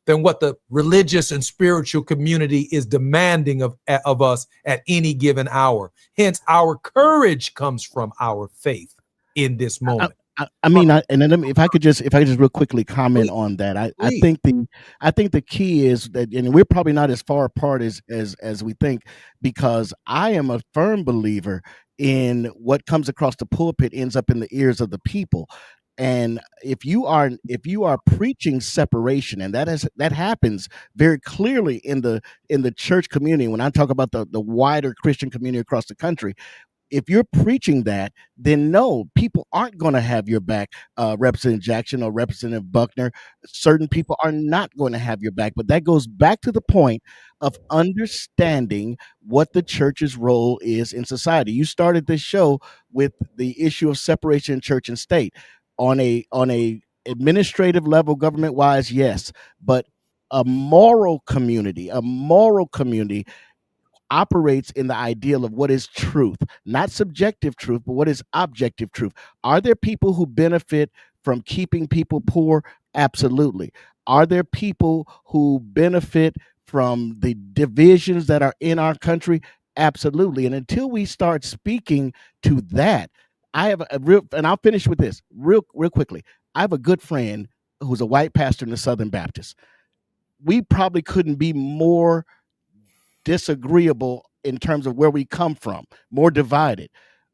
than what the religious and spiritual community is demanding of us at any given hour. Hence, our courage comes from our faith in this moment. If I could just real quickly comment on that. I think the key is that, and we're probably not as far apart as we think, because I am a firm believer in what comes across the pulpit ends up in the ears of the people. And if you are preaching separation, and that happens very clearly in the church community, when I talk about the wider Christian community across the country, if you're preaching that, then no, people aren't going to have your back, Representative Jackson or Representative Buckner. Certain people are not going to have your back. But that goes back to the point of understanding what the church's role is in society. You started this show with the issue of separation in church and state. On a administrative level, government wise, yes, but a moral community operates in the ideal of what is truth, not subjective truth, but what is objective truth. Are there people who benefit from keeping people poor? Absolutely. Are there people who benefit from the divisions that are in our country? Absolutely. And until we start speaking to that, I have and I'll finish with this real quickly. I have a good friend who's a white pastor in the Southern Baptist. We probably couldn't be more disagreeable in terms of where we come from, more divided.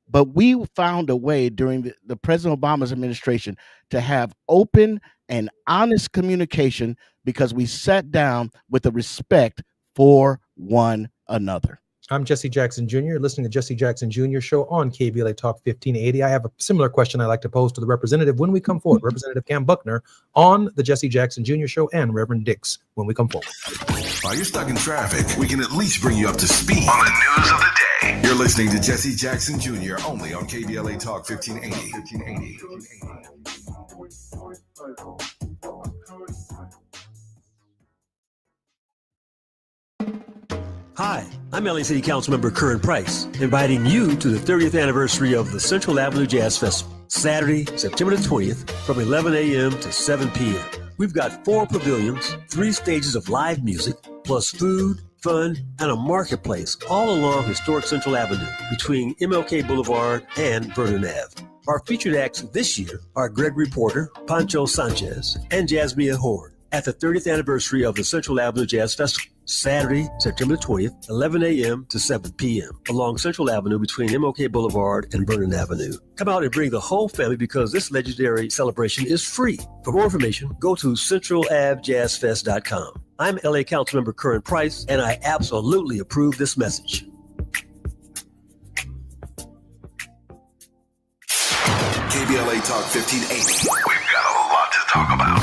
But we found a way during the President Obama's administration to have open and honest communication because we sat down with a respect for one another. I'm Jesse Jackson Jr., listening to Jesse Jackson Jr. show on KBLA Talk 1580. I have a similar question I'd like to pose to the representative when we come forward. Representative Cam Buckner on the Jesse Jackson Jr. show, and Reverend Dix when we come forward. While you're stuck in traffic, we can at least bring you up to speed on the news of the day. You're listening to Jesse Jackson Jr. only on KBLA Talk 1580. Hi, I'm LA City Councilmember Curran Price, inviting you to the 30th anniversary of the Central Avenue Jazz Festival, Saturday, September the 20th, from 11 a.m. to 7 p.m. We've got 4 pavilions, 3 stages of live music, plus food, fun, and a marketplace all along historic Central Avenue between MLK Boulevard and Vernon Ave. Our featured acts this year are Gregory Porter, Pancho Sanchez, and Jasmine Horn at the 30th anniversary of the Central Avenue Jazz Festival, Saturday, September 20th, 11 a.m. to 7 p.m. along Central Avenue between MLK Boulevard and Vernon Avenue. Come out and bring the whole family because this legendary celebration is free. For more information, go to centralavjazzfest.com. I'm LA Councilmember Curran Price, and I absolutely approve this message. KBLA Talk 1580. We've got a lot to talk about.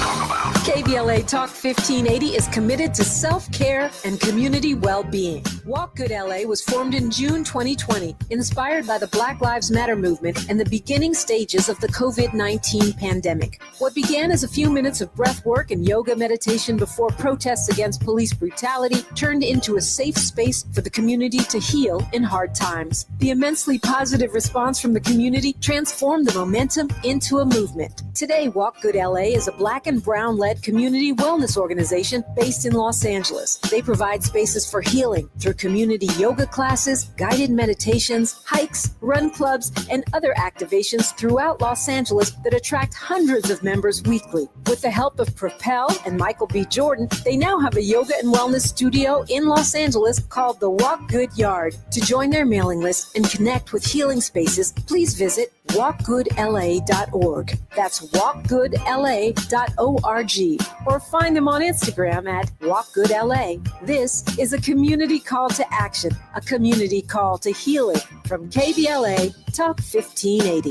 KBLA Talk 1580 is committed to self-care and community well-being. Walk Good LA was formed in June 2020, inspired by the Black Lives Matter movement and the beginning stages of the COVID-19 pandemic. What began as a few minutes of breath work and yoga meditation before protests against police brutality turned into a safe space for the community to heal in hard times. The immensely positive response from the community transformed the momentum into a movement. Today, Walk Good LA is a Black and Brown-led community wellness organization based in Los Angeles. They provide spaces for healing through community yoga classes, guided meditations, hikes, run clubs, and other activations throughout Los Angeles that attract hundreds of members weekly. With the help of Propel and Michael B. Jordan, they now have a yoga and wellness studio in Los Angeles called the Walk Good Yard. To join their mailing list and connect with healing spaces, please visit walkgoodla.org. That's walkgoodla.org. Or find them on Instagram at walkgoodla. This is a community call to action, a community call to healing from KBLA Talk 1580.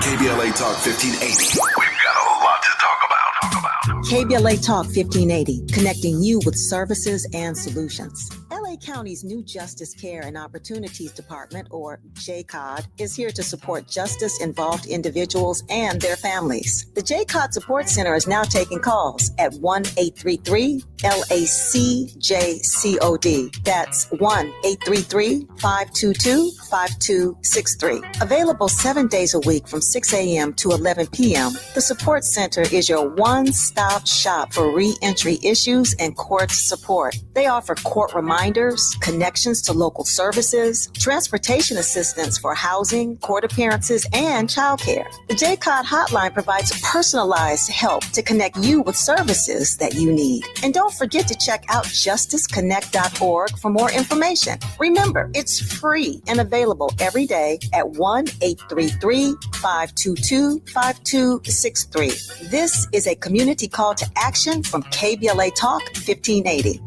KBLA Talk 1580. We've got a lot to talk about. KBLA Talk 1580, connecting you with services and solutions. LA County's new Justice Care and Opportunities Department, or JCOD, is here to support justice-involved individuals and their families. The JCOD Support Center is now taking calls at 1-833 LACJCOD. That's 1-833-522-5263. Available 7 days a week from 6 a.m. to 11 p.m. The Support Center is your one-stop shop for reentry issues and court support. They offer court reminders, connections to local services, transportation assistance for housing, court appearances, and childcare. The JCOD hotline provides personalized help to connect you with services that you need. And don't forget to check out justiceconnect.org for more information. Remember, it's free and available every day at 1-833-522-5263. This is a community call to action from KBLA Talk 1580.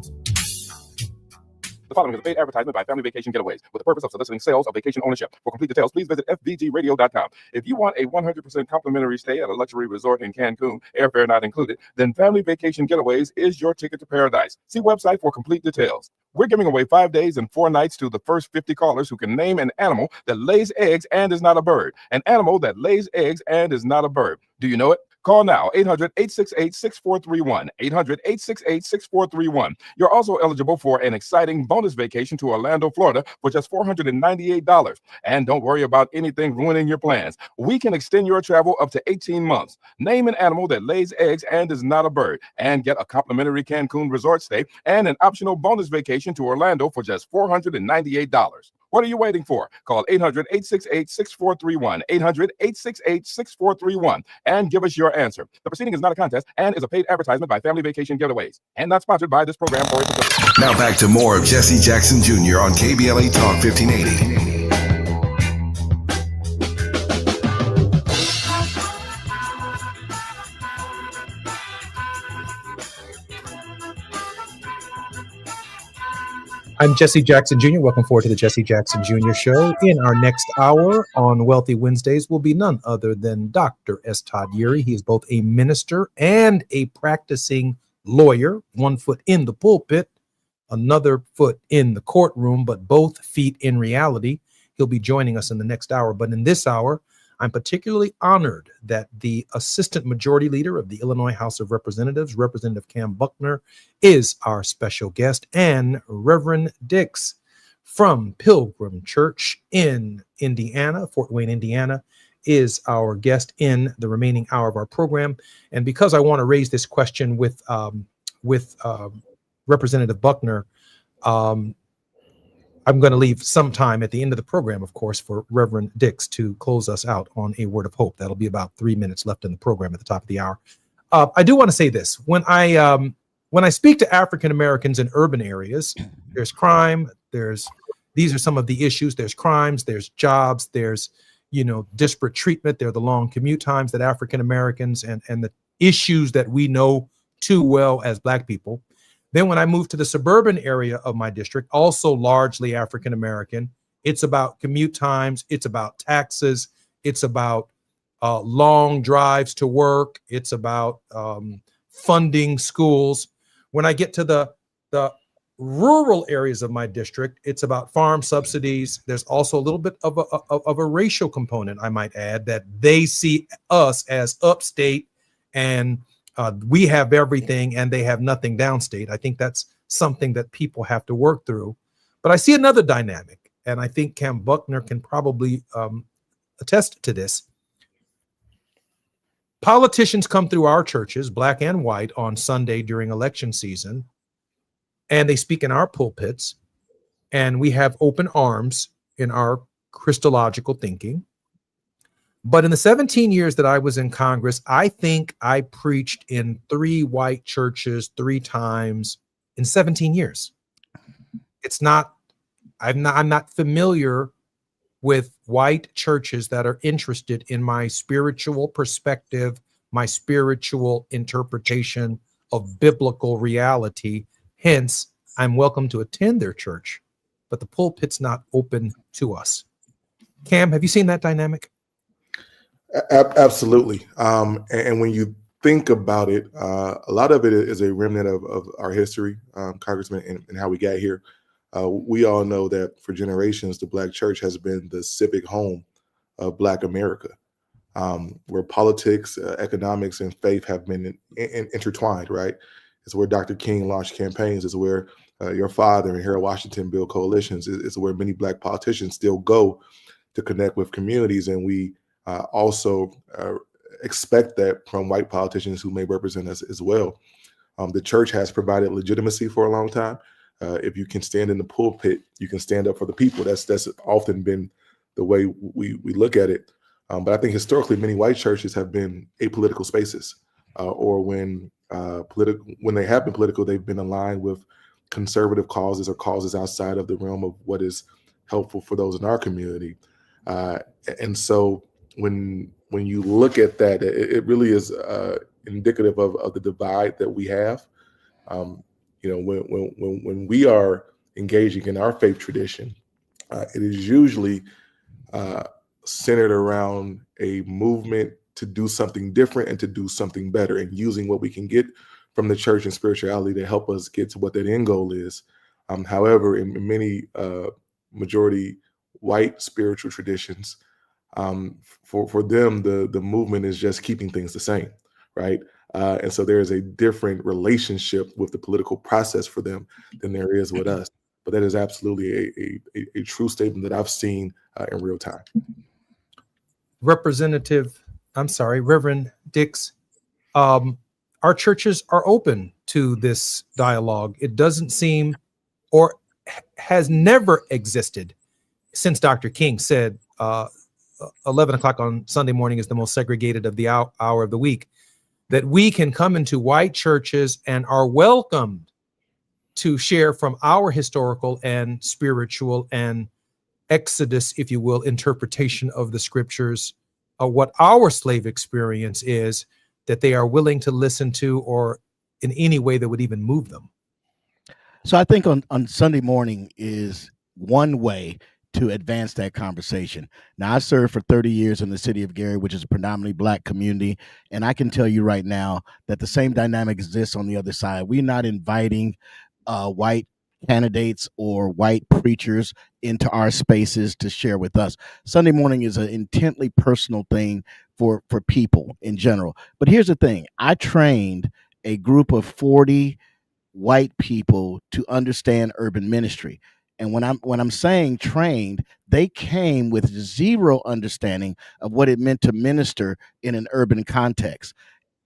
The following is a paid advertisement by Family Vacation Getaways with the purpose of soliciting sales of vacation ownership. For complete details, please visit fvgradio.com. If you want a 100% complimentary stay at a luxury resort in Cancun, airfare not included, then Family Vacation Getaways is your ticket to paradise. See website for complete details. We're giving away 5 days and 4 nights to the first 50 callers who can name an animal that lays eggs and is not a bird. An animal that lays eggs and is not a bird. Do you know it? Call now, 800-868-6431, 800-868-6431. You're also eligible for an exciting bonus vacation to Orlando, Florida for just $498. And don't worry about anything ruining your plans. We can extend your travel up to 18 months. Name an animal that lays eggs and is not a bird, and get a complimentary Cancun resort stay and an optional bonus vacation to Orlando for just $498. What are you waiting for? Call 800-868-6431, 800-868-6431, and give us your answer. The proceeding is not a contest and is a paid advertisement by Family Vacation Getaways and not sponsored by this program or its affiliates. Now back to more of Jesse Jackson Jr. on KBLA Talk 1580. I'm Jesse Jackson Jr. Welcome forward to the Jesse Jackson Jr. Show. In our next hour on Wealthy Wednesdays will be none other than Dr. S. Todd Eury. He is both a minister and a practicing lawyer, one foot in the pulpit, another foot in the courtroom, but both feet in reality. He'll be joining us in the next hour. But in this hour, I'm particularly honored that the Assistant Majority Leader of the Illinois House of Representatives, Representative Cam Buckner, is our special guest, and Reverend Dix from Pilgrim Church in Indiana, Fort Wayne, Indiana, is our guest in the remaining hour of our program. And because I want to raise this question with Representative Buckner, I'm going to leave some time at the end of the program, of course, for Reverend Dix to close us out on a word of hope. That'll be about 3 minutes left in the program at the top of the hour. I do want to say this. When I speak to African Americans in urban areas, there's crime, these are some of the issues. There's crimes, there's jobs, there's, disparate treatment. There are the long commute times that African Americans and the issues that we know too well as Black people. Then when I moved to the suburban area of my district, also largely African American, it's about commute times, it's about taxes, it's about long drives to work, it's about funding schools. When I get to the rural areas of my district, it's about farm subsidies. There's also a little bit of a racial component, I might add, that they see us as upstate and we have everything and they have nothing downstate. I think that's something that people have to work through. But I see another dynamic, and I think Cam Buckner can probably attest to this. Politicians come through our churches, Black and white, on Sunday during election season, and they speak in our pulpits, and we have open arms in our Christological thinking. But in the 17 years that I was in Congress, I think I preached in 3 white churches 3 times in 17 years. I'm not familiar with white churches that are interested in my spiritual perspective, my spiritual interpretation of biblical reality. Hence, I'm welcome to attend their church, but the pulpit's not open to us. Cam, have you seen that dynamic? Absolutely. And when you think about it, a lot of it is a remnant of our history, Congressman, and how we got here. We all know that for generations, the Black church has been the civic home of Black America, where politics, economics, and faith have been intertwined, right? It's where Dr. King launched campaigns. It's where your father and Harold Washington built coalitions. It's where many Black politicians still go to connect with communities. And we also expect that from white politicians who may represent us as well. The church has provided legitimacy for a long time. If you can stand in the pulpit, you can stand up for the people. That's often been the way we look at it. But I think historically, many white churches have been apolitical spaces, or when they have been political, they've been aligned with conservative causes or causes outside of the realm of what is helpful for those in our community. And so when you look at that, it really is indicative of the divide that we have. When we are engaging in our faith tradition, it is usually centered around a movement to do something different and to do something better, and using what we can get from the church and spirituality to help us get to what that end goal is. However, in many majority white spiritual traditions, for them, the movement is just keeping things the same, right? And so there is a different relationship with the political process for them than there is with us. But that is absolutely a true statement that I've seen in real time. Reverend Dix, our churches are open to this dialogue. It doesn't seem, or has never existed since Dr. King said 11 o'clock on Sunday morning is the most segregated of the hour of the week, that we can come into white churches and are welcomed to share from our historical and spiritual and Exodus, if you will, interpretation of the scriptures, what our slave experience is, that they are willing to listen to, or in any way that would even move them. So I think on Sunday morning is one way to advance that conversation. Now, I served for 30 years in the city of Gary, which is a predominantly Black community. And I can tell you right now that the same dynamic exists on the other side. We're not inviting white candidates or white preachers into our spaces to share with us. Sunday morning is an intently personal thing for people in general. But here's the thing. I trained a group of 40 white people to understand urban ministry. And when I'm saying trained, they came with zero understanding of what it meant to minister in an urban context.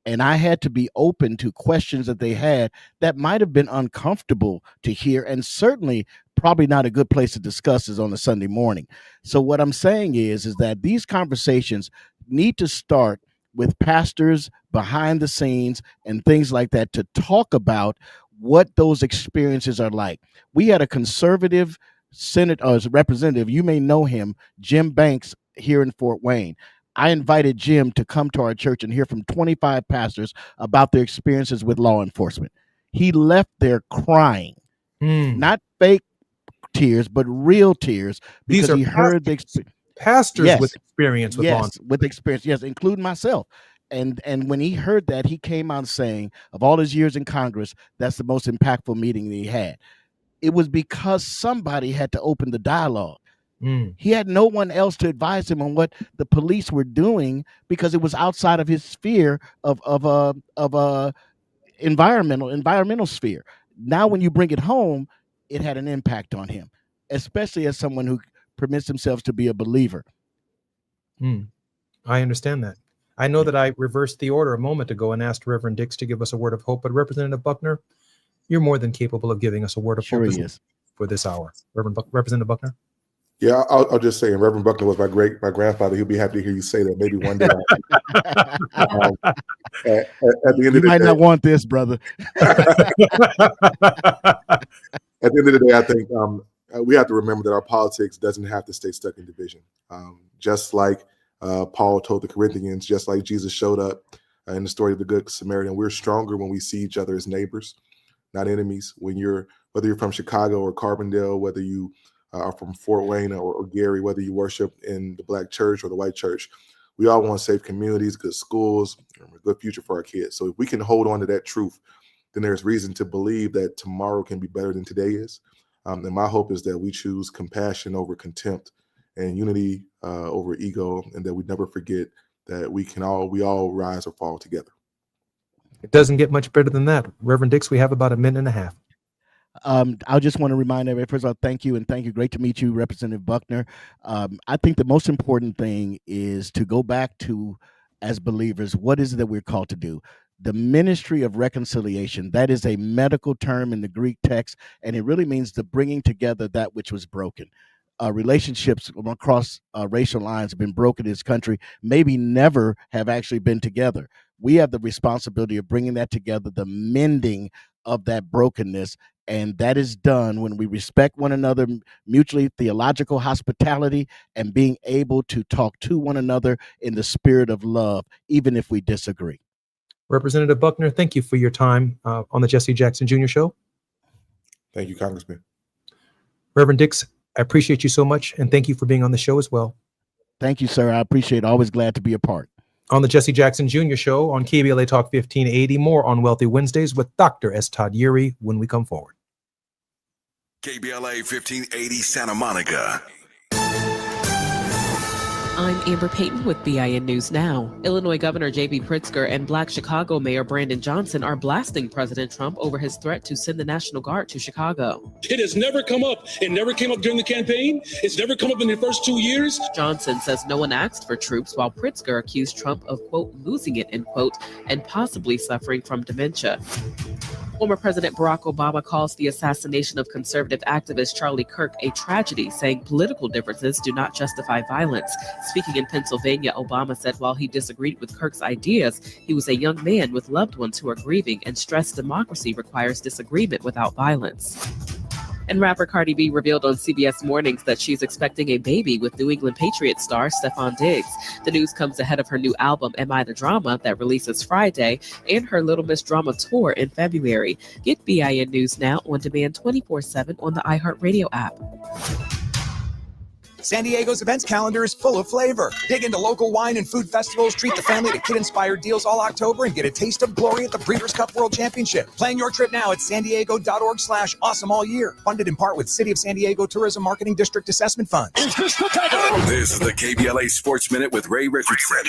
And I had to be open to questions that they had that might have been uncomfortable to hear, and certainly probably not a good place to discuss is on a Sunday morning. So what I'm saying is that these conversations need to start with pastors behind the scenes and things like that to talk about what those experiences are like. We had a conservative representative, you may know him, Jim Banks, here in Fort Wayne. I invited Jim to come to our church and hear from 25 pastors about their experiences with law enforcement. He left there crying, not fake tears, but real tears, because he heard the pastors with experience with law enforcement. With experience, yes, including myself. And when he heard that, he came out saying, of all his years in Congress, that's the most impactful meeting that he had. It was because somebody had to open the dialogue. He had no one else to advise him on what the police were doing, because it was outside of his sphere of environmental sphere. Now, when you bring it home, it had an impact on him, especially as someone who permits himself to be a believer. I understand that. I know that I reversed the order a moment ago and asked Reverend Dix to give us a word of hope, but Representative Buckner, you're more than capable of giving us a word of hope for this hour. Representative Buckner? Yeah, I'll just say, and Reverend Buckner was my grandfather. He'll be happy to hear you say that. Maybe one day. At the end of the day, might not want this, brother. At the end of the day, I think we have to remember that our politics doesn't have to stay stuck in division. Just like Paul told the Corinthians, just like Jesus showed up in the story of the Good Samaritan, we're stronger when we see each other as neighbors, not enemies. Whether you're from Chicago or Carbondale, whether you are from Fort Wayne or Gary, whether you worship in the Black church or the white church, we all want safe communities, good schools, a good future for our kids. So if we can hold on to that truth, then there's reason to believe that tomorrow can be better than today is. And my hope is that we choose compassion over contempt and unity over ego, and that we never forget that we all rise or fall together. It doesn't get much better than that. Reverend Dix, we have about a minute and a half. I just want to remind everybody, first of all, thank you. Great to meet you, Representative Buckner. I think the most important thing is to go back to, as believers, what is it that we're called to do? The ministry of reconciliation, that is a medical term in the Greek text, and it really means the bringing together that which was broken. Relationships across racial lines have been broken in this country, maybe never have actually been together. We have the responsibility of bringing that together, the mending of that brokenness, and that is done when we respect one another, mutually theological hospitality, and being able to talk to one another in the spirit of love, even if we disagree. Representative Buckner, thank you for your time on the Jesse Jackson Jr. Show. Thank you, Congressman. Reverend Dix, I appreciate you so much, and thank you for being on the show as well. Thank you, sir. I appreciate it. Always glad to be a part. On the Jesse Jackson Jr. Show on KBLA Talk 1580, more on Wealthy Wednesdays with Dr. S. Todd Urey when we come forward. KBLA 1580 Santa Monica. I'm Amber Payton with BIN News Now. Illinois Governor J.B. Pritzker and Black Chicago Mayor Brandon Johnson are blasting President Trump over his threat to send the National Guard to Chicago. It has never come up. It never came up during the campaign. It's never come up in the first 2 years. Johnson says no one asked for troops, while Pritzker accused Trump of, quote, losing it, end quote, and possibly suffering from dementia. Former President Barack Obama calls the assassination of conservative activist Charlie Kirk a tragedy, saying political differences do not justify violence. Speaking in Pennsylvania, Obama said while he disagreed with Kirk's ideas, he was a young man with loved ones who are grieving and stressed democracy requires disagreement without violence. And rapper Cardi B revealed on CBS Mornings that she's expecting a baby with New England Patriots star Stefon Diggs. The news comes ahead of her new album, Am I the Drama, that releases Friday, and her Little Miss Drama tour in February. Get BIN News Now on demand 24/7 on the iHeartRadio app. San Diego's events calendar is full of flavor. Dig into local wine and food festivals, treat the family to kid-inspired deals all October, and get a taste of glory at the Breeders' Cup World Championship. Plan your trip now at sandiego.org/awesome all year. Funded in part with City of San Diego Tourism Marketing District Assessment Funds. This is the KBLA Sports Minute with Ray Richardson.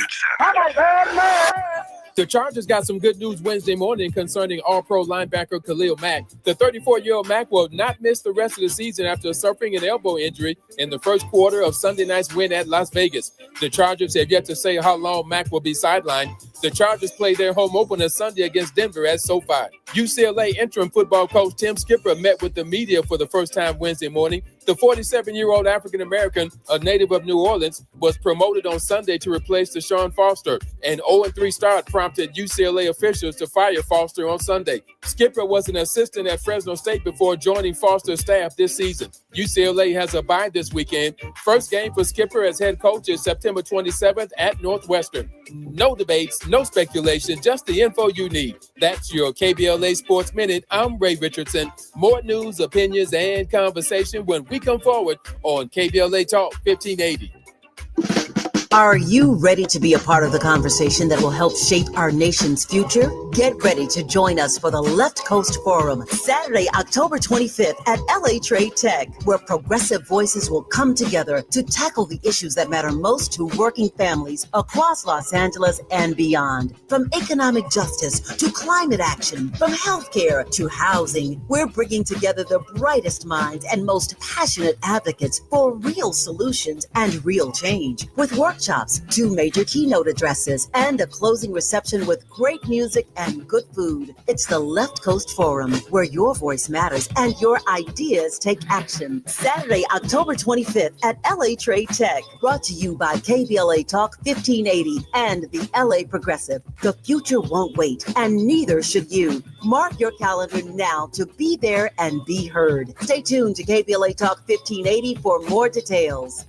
The Chargers got some good news Wednesday morning concerning All-Pro linebacker Khalil Mack. The 34-year-old Mack will not miss the rest of the season after suffering an elbow injury in the first quarter of Sunday night's win at Las Vegas. The Chargers have yet to say how long Mack will be sidelined. The Chargers play their home opener Sunday against Denver at SoFi. UCLA interim football coach Tim Skipper met with the media for the first time Wednesday morning. The 47-year-old African-American, a native of New Orleans, was promoted on Sunday to replace Deshaun Foster. An 0-3 start prompted UCLA officials to fire Foster on Sunday. Skipper was an assistant at Fresno State before joining Foster's staff this season. UCLA has a bye this weekend. First game for Skipper as head coach is September 27th at Northwestern. No debates, no speculation, just the info you need. That's your KBLA Sports Minute. I'm Ray Richardson. More news, opinions, and conversation when we come forward on KBLA Talk 1580. Are you ready to be a part of the conversation that will help shape our nation's future? Get ready to join us for the Left Coast Forum, Saturday, October 25th at LA Trade Tech, where progressive voices will come together to tackle the issues that matter most to working families across Los Angeles and beyond. From economic justice to climate action, from healthcare to housing, we're bringing together the brightest minds and most passionate advocates for real solutions and real change. With workshops, 2 major keynote addresses, and a closing reception with great music and good food. It's the Left Coast Forum, where your voice matters and your ideas take action. Saturday, October 25th at LA Trade Tech. Brought to you by KBLA Talk 1580 and the LA Progressive. The future won't wait, and neither should you. Mark your calendar now to be there and be heard. Stay tuned to KBLA Talk 1580 for more details.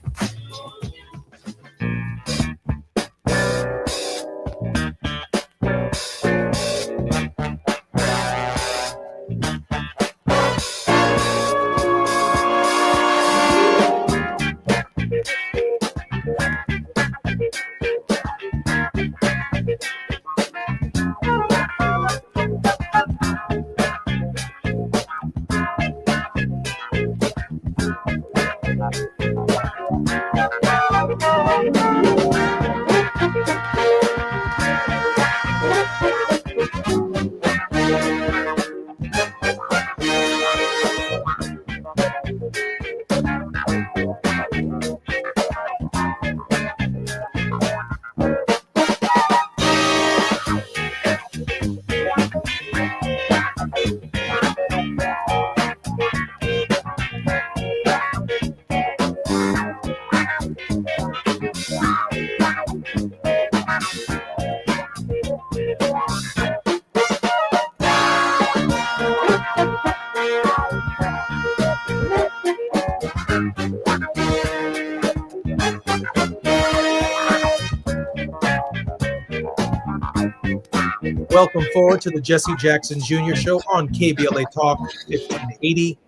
welcome forward to the Jesse Jackson Jr. Show on KBLA Talk 1580.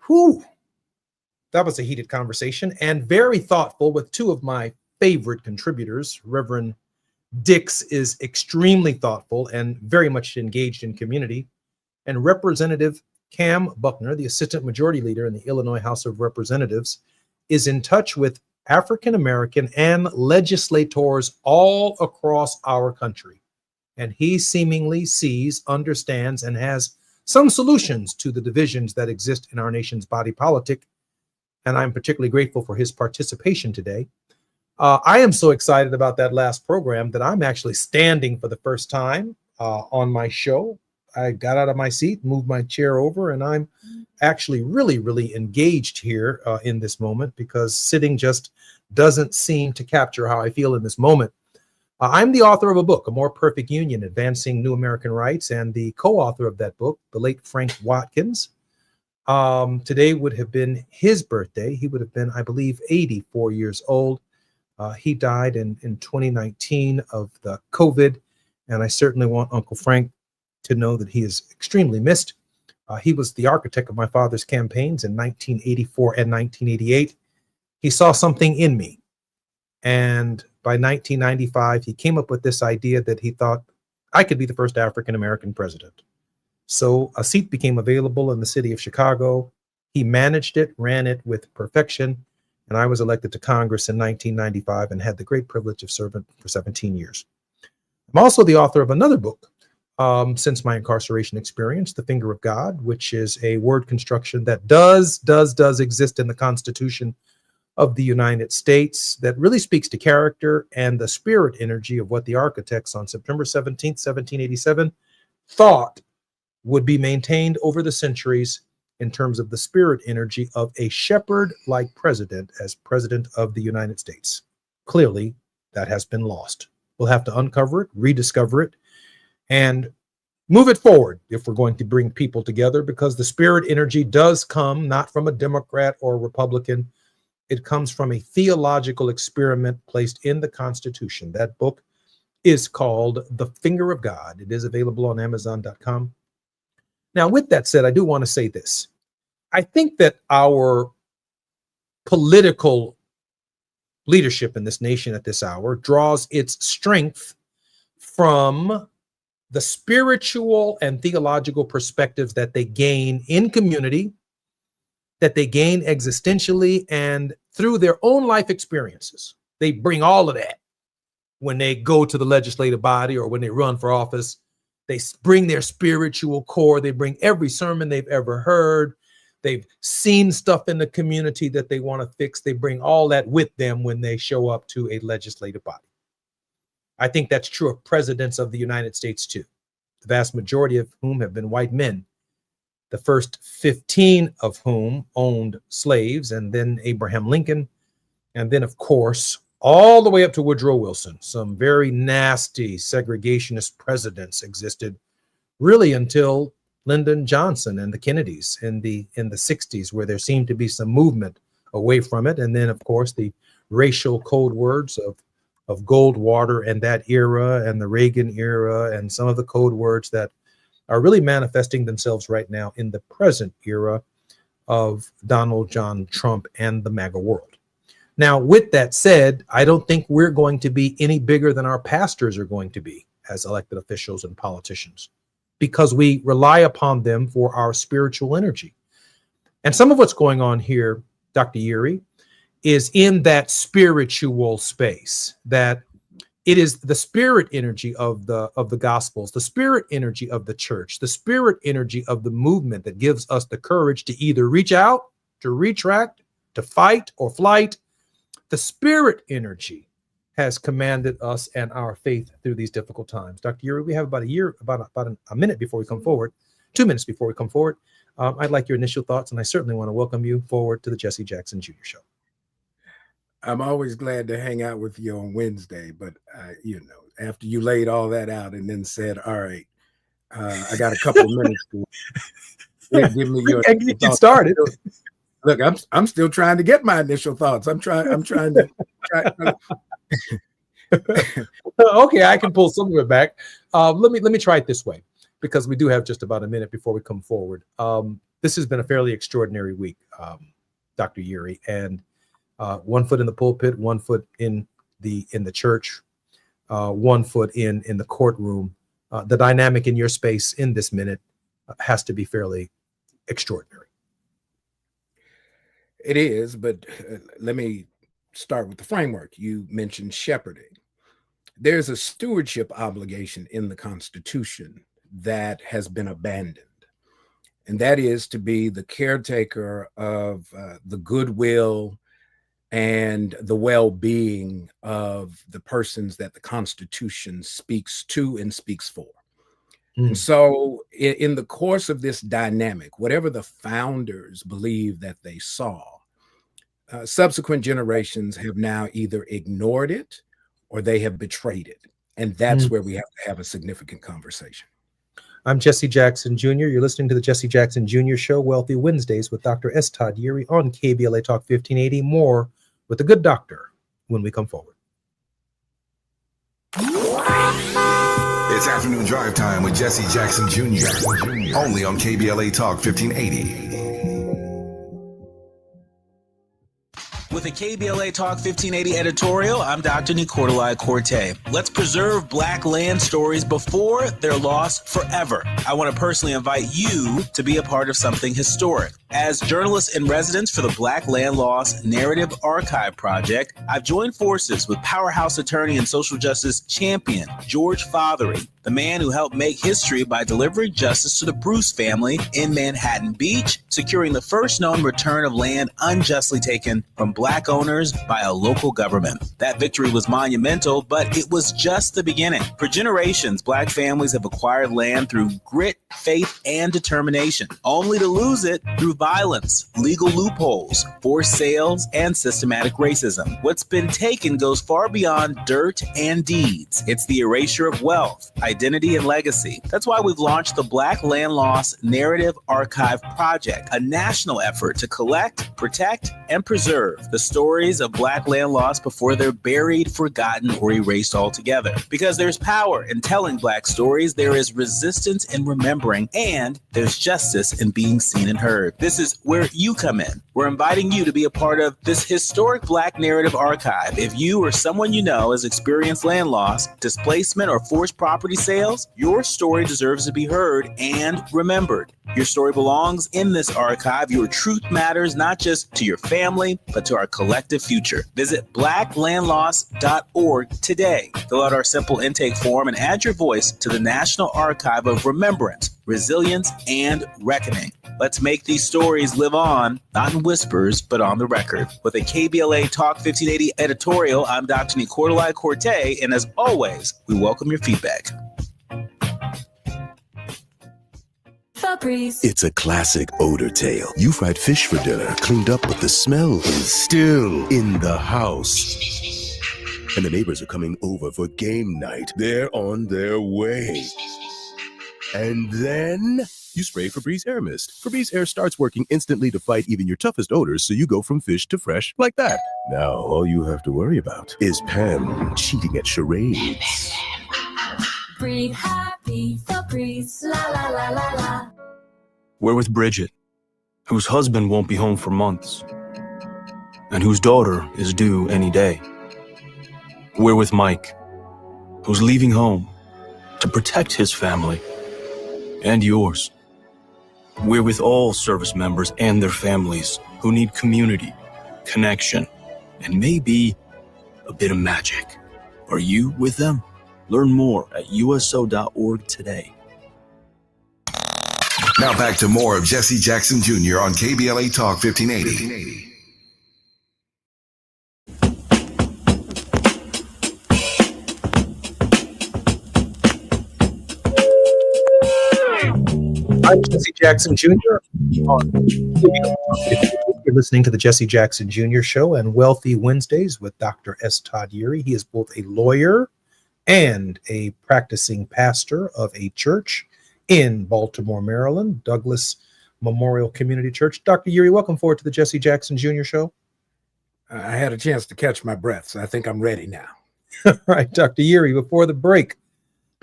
Whew. That was a heated conversation and very thoughtful with two of my favorite contributors. Reverend Dix is extremely thoughtful and very much engaged in community. And Representative Cam Buckner, the Assistant Majority Leader in the Illinois House of Representatives, is in touch with African American and legislators all across our country. And he seemingly sees, understands, and has some solutions to the divisions that exist in our nation's body politic. And I'm particularly grateful for his participation today. I am so excited about that last program that I'm actually standing for the first time on my show. I got out of my seat, moved my chair over, and I'm actually really engaged here in this moment, because sitting just doesn't seem to capture how I feel in this moment. I'm the author of a book, A More Perfect Union, Advancing New American Rights, and the co-author of that book, the late Frank Watkins. Today would have been his birthday. He would have been, I believe, 84 years old. He died in 2019 of the COVID, and I certainly want Uncle Frank to know that he is extremely missed. He was the architect of my father's campaigns in 1984 and 1988. He saw something in me. And by 1995, he came up with this idea that he thought I could be the first African-American president. So a seat became available in the city of Chicago. He managed it, ran it with perfection, and I was elected to Congress in 1995 and had the great privilege of serving for 17 years. I'm also the author of another book since my incarceration experience, The Finger of God, which is a word construction that does exist in the Constitution of the United States, that really speaks to character and the spirit energy of what the architects on September 17th, 1787 thought would be maintained over the centuries in terms of the spirit energy of a shepherd-like president as president of the United States. Clearly, that has been lost. We'll have to uncover it, rediscover it, and move it forward if we're going to bring people together, because the spirit energy does come not from a Democrat or Republican. It comes from a theological experiment placed in the Constitution. That book is called The Finger of God. It is available on Amazon.com. Now, with that said, I do want to say this. I think that our political leadership in this nation at this hour draws its strength from the spiritual and theological perspectives that they gain in community, that they gain existentially, and through their own life experiences. They bring all of that when they go to the legislative body or when they run for office. They bring their spiritual core. They bring every sermon they've ever heard. They've seen stuff in the community that they want to fix. They bring all that with them when they show up to a legislative body. I think that's true of presidents of the United States too, the vast majority of whom have been white men, the first 15 of whom owned slaves, and then Abraham Lincoln, and then, of course, all the way up to Woodrow Wilson. Some very nasty segregationist presidents existed really until Lyndon Johnson and the Kennedys in the 60s, where there seemed to be some movement away from it. And then, of course, the racial code words of Goldwater and that era, and the Reagan era, and some of the code words that are really manifesting themselves right now in the present era of Donald John Trump and the MAGA world. Now, with that said, I don't think we're going to be any bigger than our pastors are going to be as elected officials and politicians, because we rely upon them for our spiritual energy. And some of what's going on here, Dr. Yuri, is in that spiritual space, that it is the spirit energy of the Gospels, the spirit energy of the church, the spirit energy of the movement that gives us the courage to either reach out, to retract, to fight or flight. The spirit energy has commanded us and our faith through these difficult times. Dr. Yuri, we have about a minute before we come forward, 2 minutes before we come forward. I'd like your initial thoughts, and I certainly want to welcome you forward to the Jesse Jackson Jr. Show. I'm always glad to hang out with you on Wednesday, but after you laid all that out and then said, all right, I got a couple of minutes to give me your get started. Look, I'm still trying to get my initial thoughts. I'm trying to Okay, I can pull some of it back. Let me try it this way, because we do have just about a minute before we come forward. This has been a fairly extraordinary week, Dr. Yuri, and 1 foot in the pulpit, 1 foot in the church, 1 foot in the courtroom. The dynamic in your space in this minute has to be fairly extraordinary. It is, but let me start with the framework. You mentioned shepherding. There's a stewardship obligation in the Constitution that has been abandoned, and that is to be the caretaker of the goodwill and the well-being of the persons that the Constitution speaks to and speaks for. And so in the course of this dynamic, whatever the founders believe that they saw, subsequent generations have now either ignored it or they have betrayed it. And that's where we have to have a significant conversation. I'm Jesse Jackson Jr. You're listening to the Jesse Jackson Jr. Show, Wealthy Wednesdays with Dr. S. Todd Yuri on KBLA Talk 1580. More with the good doctor when we come forward. It's afternoon drive time with Jesse Jackson Jr. Only on KBLA Talk 1580. With a KBLA Talk 1580 editorial, I'm Dr. Nicolai Corte. Let's preserve Black land stories before they're lost forever. I want to personally invite you to be a part of something historic. As journalist in residence for the Black Land Lost Narrative Archive Project, I've joined forces with powerhouse attorney and social justice champion George Fothery, the man who helped make history by delivering justice to the Bruce family in Manhattan Beach, securing the first known return of land unjustly taken from Black owners by a local government. That victory was monumental, but it was just the beginning. For generations, Black families have acquired land through grit, faith, and determination, only to lose it through violence, legal loopholes, forced sales, and systematic racism. What's been taken goes far beyond dirt and deeds. It's the erasure of wealth, identity, and legacy. That's why we've launched the Black Land Lost Narrative Archive Project, a national effort to collect, protect, and preserve the stories of Black land lost before they're buried, forgotten, or erased altogether. Because there's power in telling Black stories, there is resistance in remembering, and there's justice in being seen and heard. This is where you come in. We're inviting you to be a part of this historic Black narrative archive. If you or someone you know has experienced land loss, displacement, or forced property sales, your story deserves to be heard and remembered. Your story belongs in this archive. Your truth matters not just to your family, but to our collective future. Visit blacklandlost.org today. Fill out our simple intake form and add your voice to the National Archive of Remembrance, Resilience, and Reckoning. Let's make these stories live on, not in whispers, but on the record. With a KBLA Talk 1580 editorial, I'm Dr. Nicolai Corte, and as always, we welcome your feedback. Febreze. It's a classic odor tale. You fried fish for dinner, cleaned up, but the smell is still in the house. And the neighbors are coming over for game night. They're on their way. And then you spray Febreze Air Mist. Febreze Air starts working instantly to fight even your toughest odors, so you go from fish to fresh like that. Now, all you have to worry about is Pam cheating at charades. Breathe happy, Febreze. La la la la la. We're with Bridget, whose husband won't be home for months, and whose daughter is due any day. We're with Mike, who's leaving home to protect his family and yours. We're with all service members and their families who need community, connection, and maybe a bit of magic. Are you with them? Learn more at uso.org today. Now back to more of Jesse Jackson Jr. on KBLA Talk 1580. I'm Jesse Jackson Jr. You're listening to the Jesse Jackson Jr. Show and Wealthy Wednesdays with Dr. S. Todd Yuri. He is both a lawyer and a practicing pastor of a church in Baltimore, Maryland, Douglas Memorial Community Church. Dr. Yuri, welcome forward to the Jesse Jackson Jr. Show. I had a chance to catch my breath, so I think I'm ready now. Right, Dr. Yuri, before the break.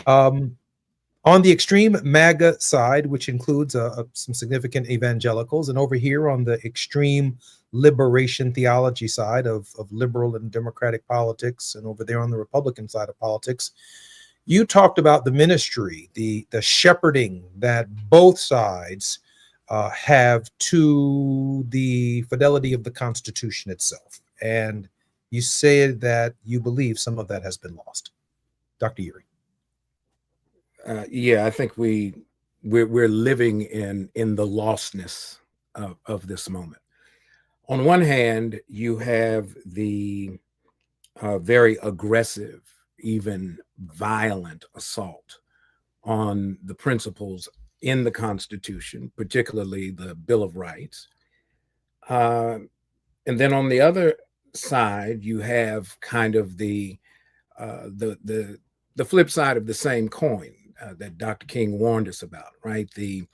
On the extreme MAGA side, which includes some significant evangelicals, and over here on the extreme liberation theology side of liberal and democratic politics, and over there on the Republican side of politics, you talked about the ministry, the shepherding that both sides have to the fidelity of the Constitution itself. And you said that you believe some of that has been lost. Dr. Yuri. Yeah, I think we're living in the lostness of this moment. On one hand, you have the very aggressive, even violent assault on the principles in the Constitution, particularly the Bill of Rights. And then on the other side, you have kind of the flip side of the same coin that Dr. King warned us about, right? The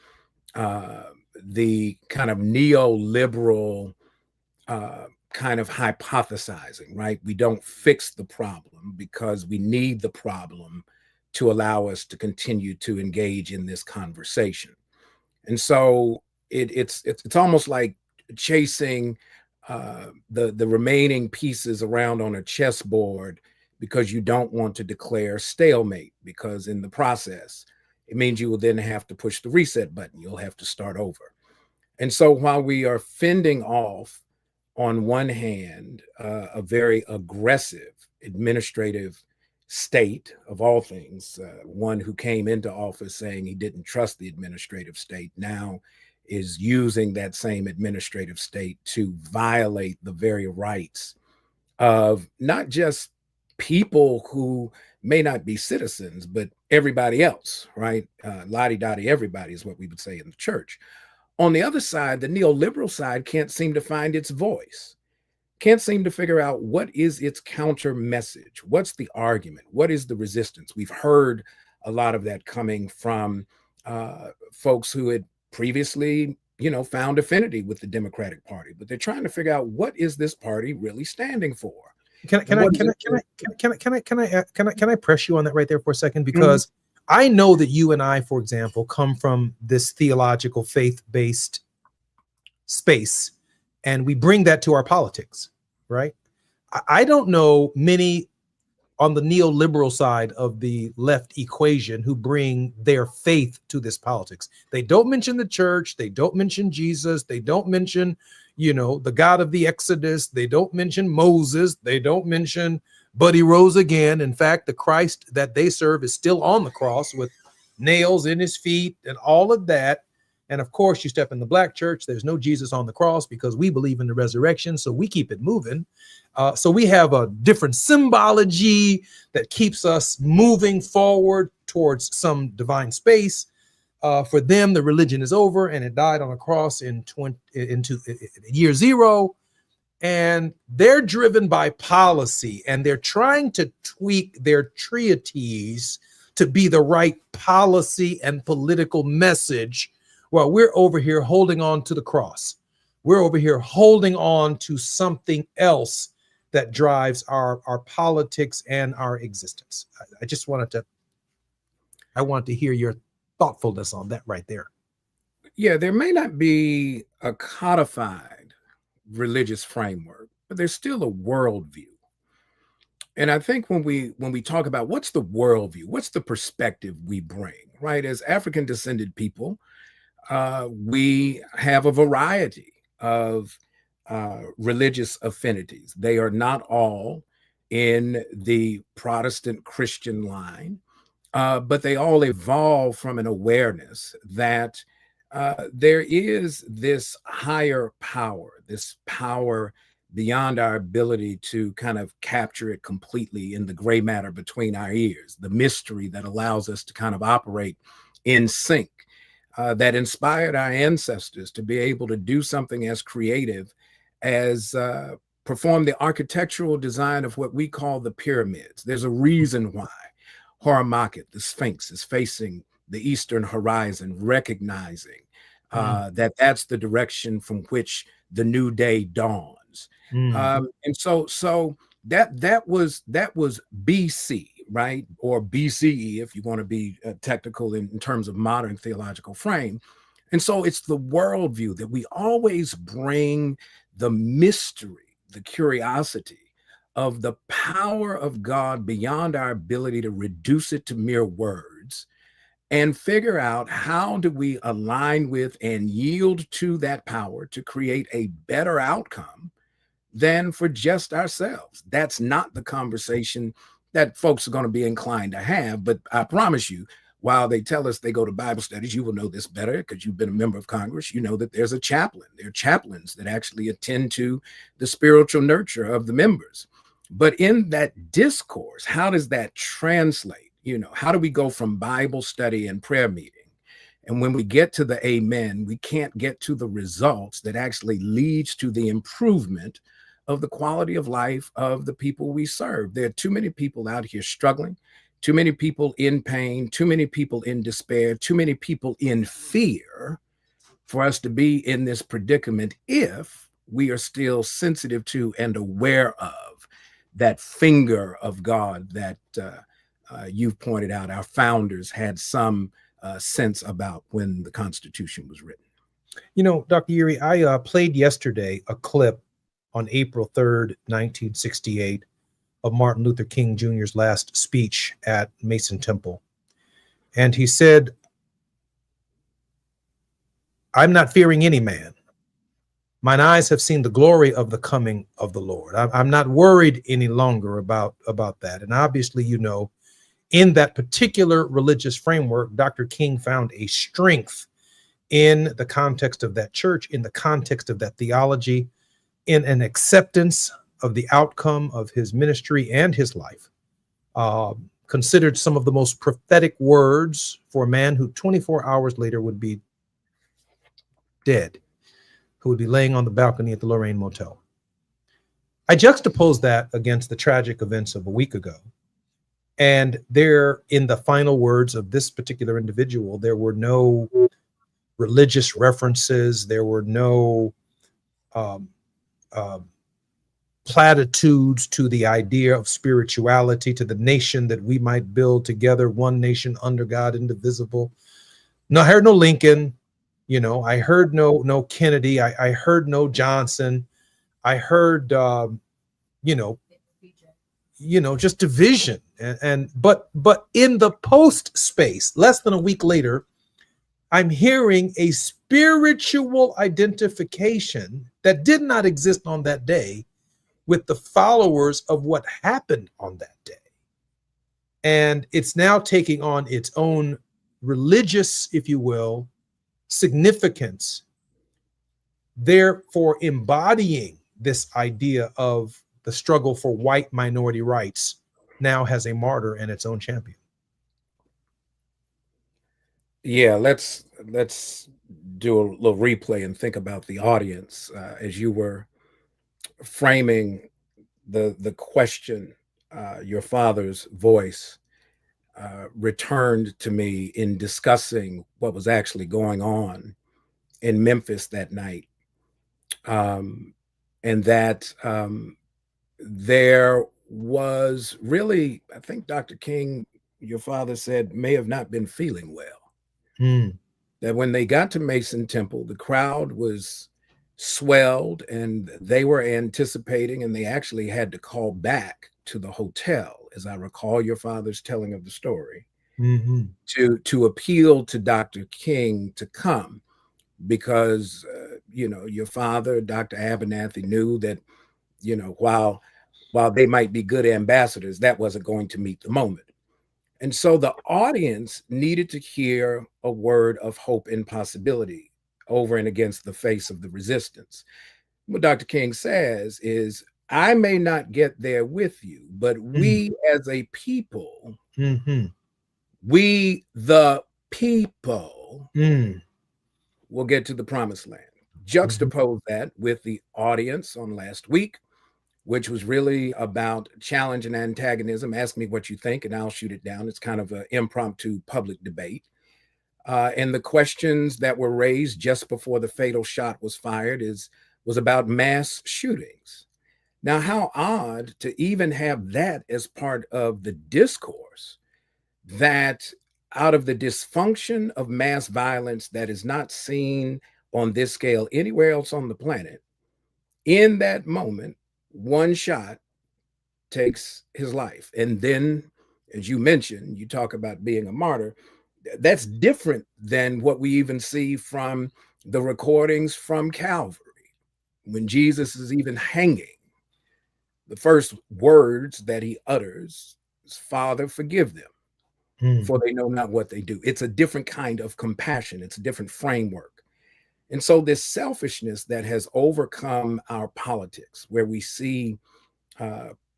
kind of neoliberal kind of hypothesizing, right? We don't fix the problem because we need the problem to allow us to continue to engage in this conversation. And so it's almost like chasing the remaining pieces around on a chessboard because you don't want to declare stalemate, because in the process, it means you will then have to push the reset button. You'll have to start over. And so while we are fending off, on one hand, a very aggressive administrative state of all things, one who came into office saying he didn't trust the administrative state, now is using that same administrative state to violate the very rights of not just people who may not be citizens, but everybody else, right? Lottie-dottie everybody is what we would say in the church. On the other side, the neoliberal side can't seem to find its voice, can't seem to figure out what is its counter message. What's the argument? What is the resistance? We've heard a lot of that coming from folks who had previously, found affinity with the Democratic Party, but they're trying to figure out, what is this party really standing for? Can I press you on that right there for a second? Because I know that you and I, for example, come from this theological, faith-based space, and we bring that to our politics, right? I don't know many on the neoliberal side of the left equation who bring their faith to this politics. They don't mention the church. They don't mention Jesus. They don't mention, the God of the Exodus. They don't mention Moses. They don't mention But he rose again. In fact, the Christ that they serve is still on the cross with nails in his feet and all of that. And of course, you step in the black church, there's no Jesus on the cross because we believe in the resurrection. So we keep it moving. So we have a different symbology that keeps us moving forward towards some divine space. For them, the religion is over and it died on a cross in year zero. And they're driven by policy and they're trying to tweak their treatise to be the right policy and political message. Well, we're over here holding on to the cross. We're over here holding on to something else that drives our politics and our existence. I just wanted to hear your thoughtfulness on that right there. Yeah, there may not be a codified religious framework, but there's still a worldview. And I think when we talk about what's the worldview, what's the perspective we bring, right? As African descended people, we have a variety of religious affinities. They are not all in the Protestant Christian line, but they all evolve from an awareness that there is this higher power, this power beyond our ability to kind of capture it completely in the gray matter between our ears, the mystery that allows us to kind of operate in sync, that inspired our ancestors to be able to do something as creative as perform the architectural design of what we call the pyramids. There's a reason why Horemheb, the Sphinx, is facing the eastern horizon, recognizing that that's the direction from which the new day dawns. And so that was BC, right? Or BCE, if you want to be technical in terms of modern theological frame. And so it's the worldview that we always bring the mystery, the curiosity of the power of God beyond our ability to reduce it to mere words, and figure out how do we align with and yield to that power to create a better outcome than for just ourselves. That's not the conversation that folks are going to be inclined to have. But I promise you, while they tell us they go to Bible studies, you will know this better because you've been a member of Congress. You know that there's a chaplain. There are chaplains that actually attend to the spiritual nurture of the members. But in that discourse, how does that translate? You know, how do we go from Bible study and prayer meeting? And when we get to the amen, we can't get to the results that actually leads to the improvement of the quality of life of the people we serve. There are too many people out here struggling, too many people in pain, too many people in despair, too many people in fear for us to be in this predicament if we are still sensitive to and aware of that finger of God that you've pointed out our founders had some sense about when the Constitution was written. You know, Dr. Yeary, I played yesterday a clip on April 3rd, 1968, of Martin Luther King Jr.'s last speech at Mason Temple. And he said, "I'm not fearing any man. Mine eyes have seen the glory of the coming of the Lord." I'm not worried any longer about that. And obviously, you know, in that particular religious framework, Dr. King found a strength in the context of that church, in the context of that theology, in an acceptance of the outcome of his ministry and his life, considered some of the most prophetic words for a man who 24 hours later would be dead, who would be laying on the balcony at the Lorraine Motel. I juxtapose that against the tragic events of a week ago. And there, in the final words of this particular individual, there were no religious references. There were no platitudes to the idea of spirituality, to the nation that we might build together, one nation under God, indivisible. No, I heard no Lincoln. You know, I heard no Kennedy. I heard no Johnson. I heard, just division. But in the post space, less than a week later, I'm hearing a spiritual identification that did not exist on that day with the followers of what happened on that day. And it's now taking on its own religious, if you will, significance, therefore embodying this idea of the struggle for white minority rights now has a martyr and its own champion. Yeah, let's do a little replay and think about the audience as you were framing the question. Your father's voice returned to me in discussing what was actually going on in Memphis that night, and that there was really, I think Dr. King, your father said, may have not been feeling well. That when they got to Mason Temple, the crowd was swelled and they were anticipating, and they actually had to call back to the hotel, as I recall your father's telling of the story, to appeal to Dr. King to come, because your father, Dr. Abernathy, knew that while they might be good ambassadors, that wasn't going to meet the moment. And so the audience needed to hear a word of hope and possibility over and against the face of the resistance. What Dr. King says is, I may not get there with you, but we as a people, we the people will get to the promised land. Juxtapose that with the audience on last week, which was really about challenge and antagonism. Ask me what you think and I'll shoot it down. It's kind of an impromptu public debate. And the questions that were raised just before the fatal shot was fired was about mass shootings. Now, how odd to even have that as part of the discourse, that out of the dysfunction of mass violence that is not seen on this scale anywhere else on the planet, in that moment, one shot takes his life. And then, as you mentioned, you talk about being a martyr. That's different than what we even see from the recordings from Calvary, when Jesus is even hanging. The first words that he utters is, "Father, forgive them, for they know not what they do." It's a different kind of compassion. It's a different framework. And so this selfishness that has overcome our politics, where we see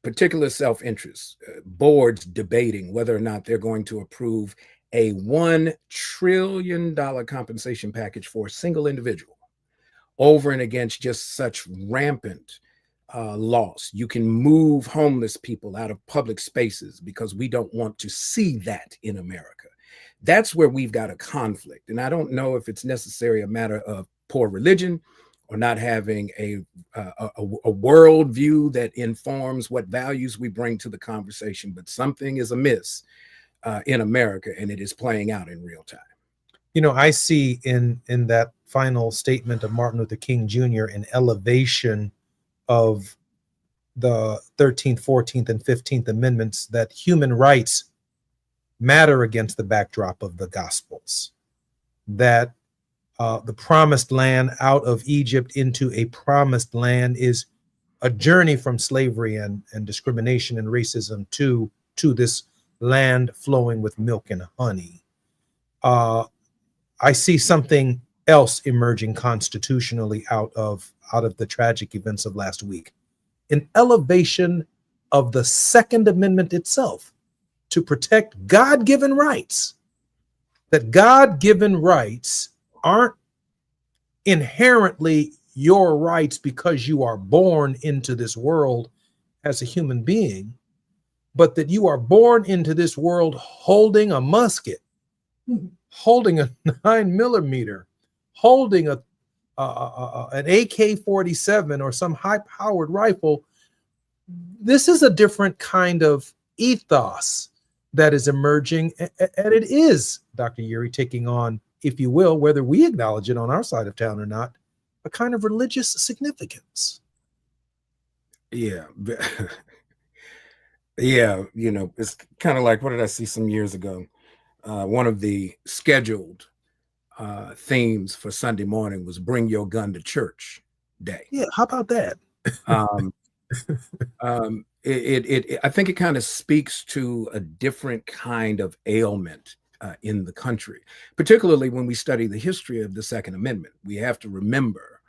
particular self-interest, boards debating whether or not they're going to approve a $1 trillion compensation package for a single individual, over and against just such rampant loss. You can move homeless people out of public spaces because we don't want to see that in America. That's where we've got a conflict. And I don't know if it's necessarily a matter of poor religion or not having a worldview that informs what values we bring to the conversation, but something is amiss in America, and it is playing out in real time. You know, I see in that final statement of Martin Luther King Jr. an elevation of the 13th, 14th, and 15th Amendments, that human rights matter against the backdrop of the Gospels, that the promised land out of Egypt into a promised land is a journey from slavery and discrimination and racism to this land flowing with milk and honey. I see something else emerging constitutionally out of the tragic events of last week, an elevation of the Second Amendment itself to protect God-given rights, that God-given rights aren't inherently your rights because you are born into this world as a human being, but that you are born into this world holding a musket, holding a 9mm, holding an AK-47 or some high-powered rifle. This is a different kind of ethos that is emerging, and it is, Dr. Yeary, taking on, if you will, whether we acknowledge it on our side of town or not, a kind of religious significance. Yeah. Yeah, you know, it's kind of like, what did I see some years ago? One of the scheduled themes for Sunday morning was Bring Your Gun to Church Day. Yeah, how about that? I think it kind of speaks to a different kind of ailment in the country, particularly when we study the history of the Second Amendment. We have to remember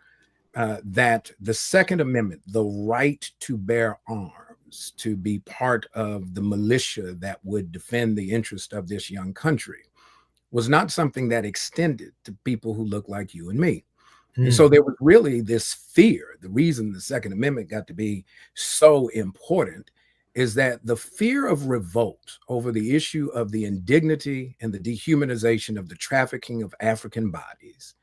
that the Second Amendment, the right to bear arms, to be part of the militia that would defend the interest of this young country, was not something that extended to people who look like you and me. And so there was really this fear. The reason the Second Amendment got to be so important is that the fear of revolt over the issue of the indignity and the dehumanization of the trafficking of African bodies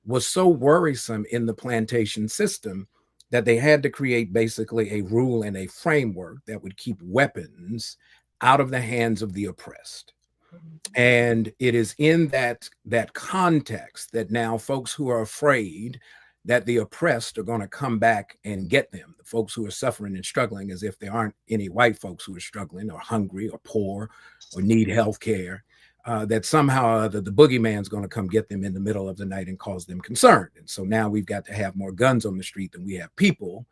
was so worrisome in the plantation system that they had to create basically a rule and a framework that would keep weapons out of the hands of the oppressed. And it is in that context that now folks who are afraid that the oppressed are going to come back and get them, the folks who are suffering and struggling, as if there aren't any white folks who are struggling or hungry or poor or need health care, that somehow or other the boogeyman's going to come get them in the middle of the night and cause them concern. And so now we've got to have more guns on the street than we have people,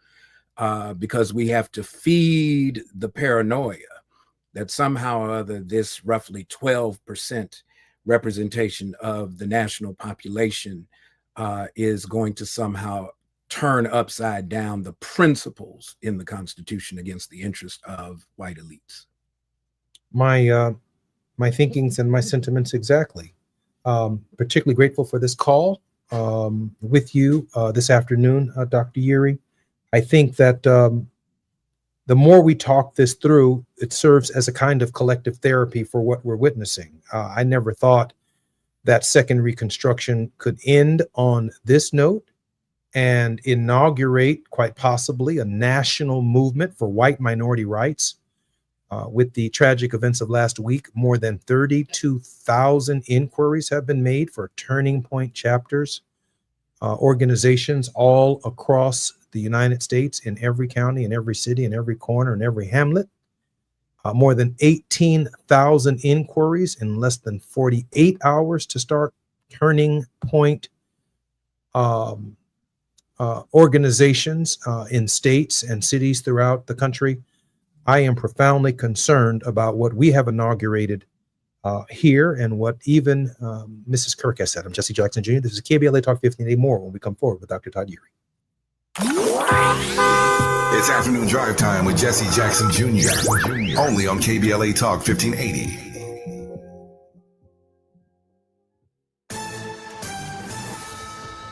because we have to feed the paranoia that somehow or other this roughly 12% representation of the national population is going to somehow turn upside down the principles in the Constitution against the interest of white elites. My thinkings and my sentiments exactly. Particularly grateful for this call with you this afternoon, Dr. Yeary. I think that the more we talk this through, it serves as a kind of collective therapy for what we're witnessing. I never thought that second Reconstruction could end on this note, and inaugurate, quite possibly, a national movement for white minority rights. With the tragic events of last week, more than 32,000 inquiries have been made for Turning Point chapters, organizations all across the United States, in every county, in every city, in every corner, in every hamlet. More than 18,000 inquiries in less than 48 hours to start Turning Point organizations in states and cities throughout the country. I am profoundly concerned about what we have inaugurated here and what even Mrs. Kirk has said. I'm Jesse Jackson Jr. This is KBLA Talk 1580. More when we come forward with Dr. Todd Eury. It's afternoon drive time with Jesse Jackson Jr. Only on KBLA Talk 1580.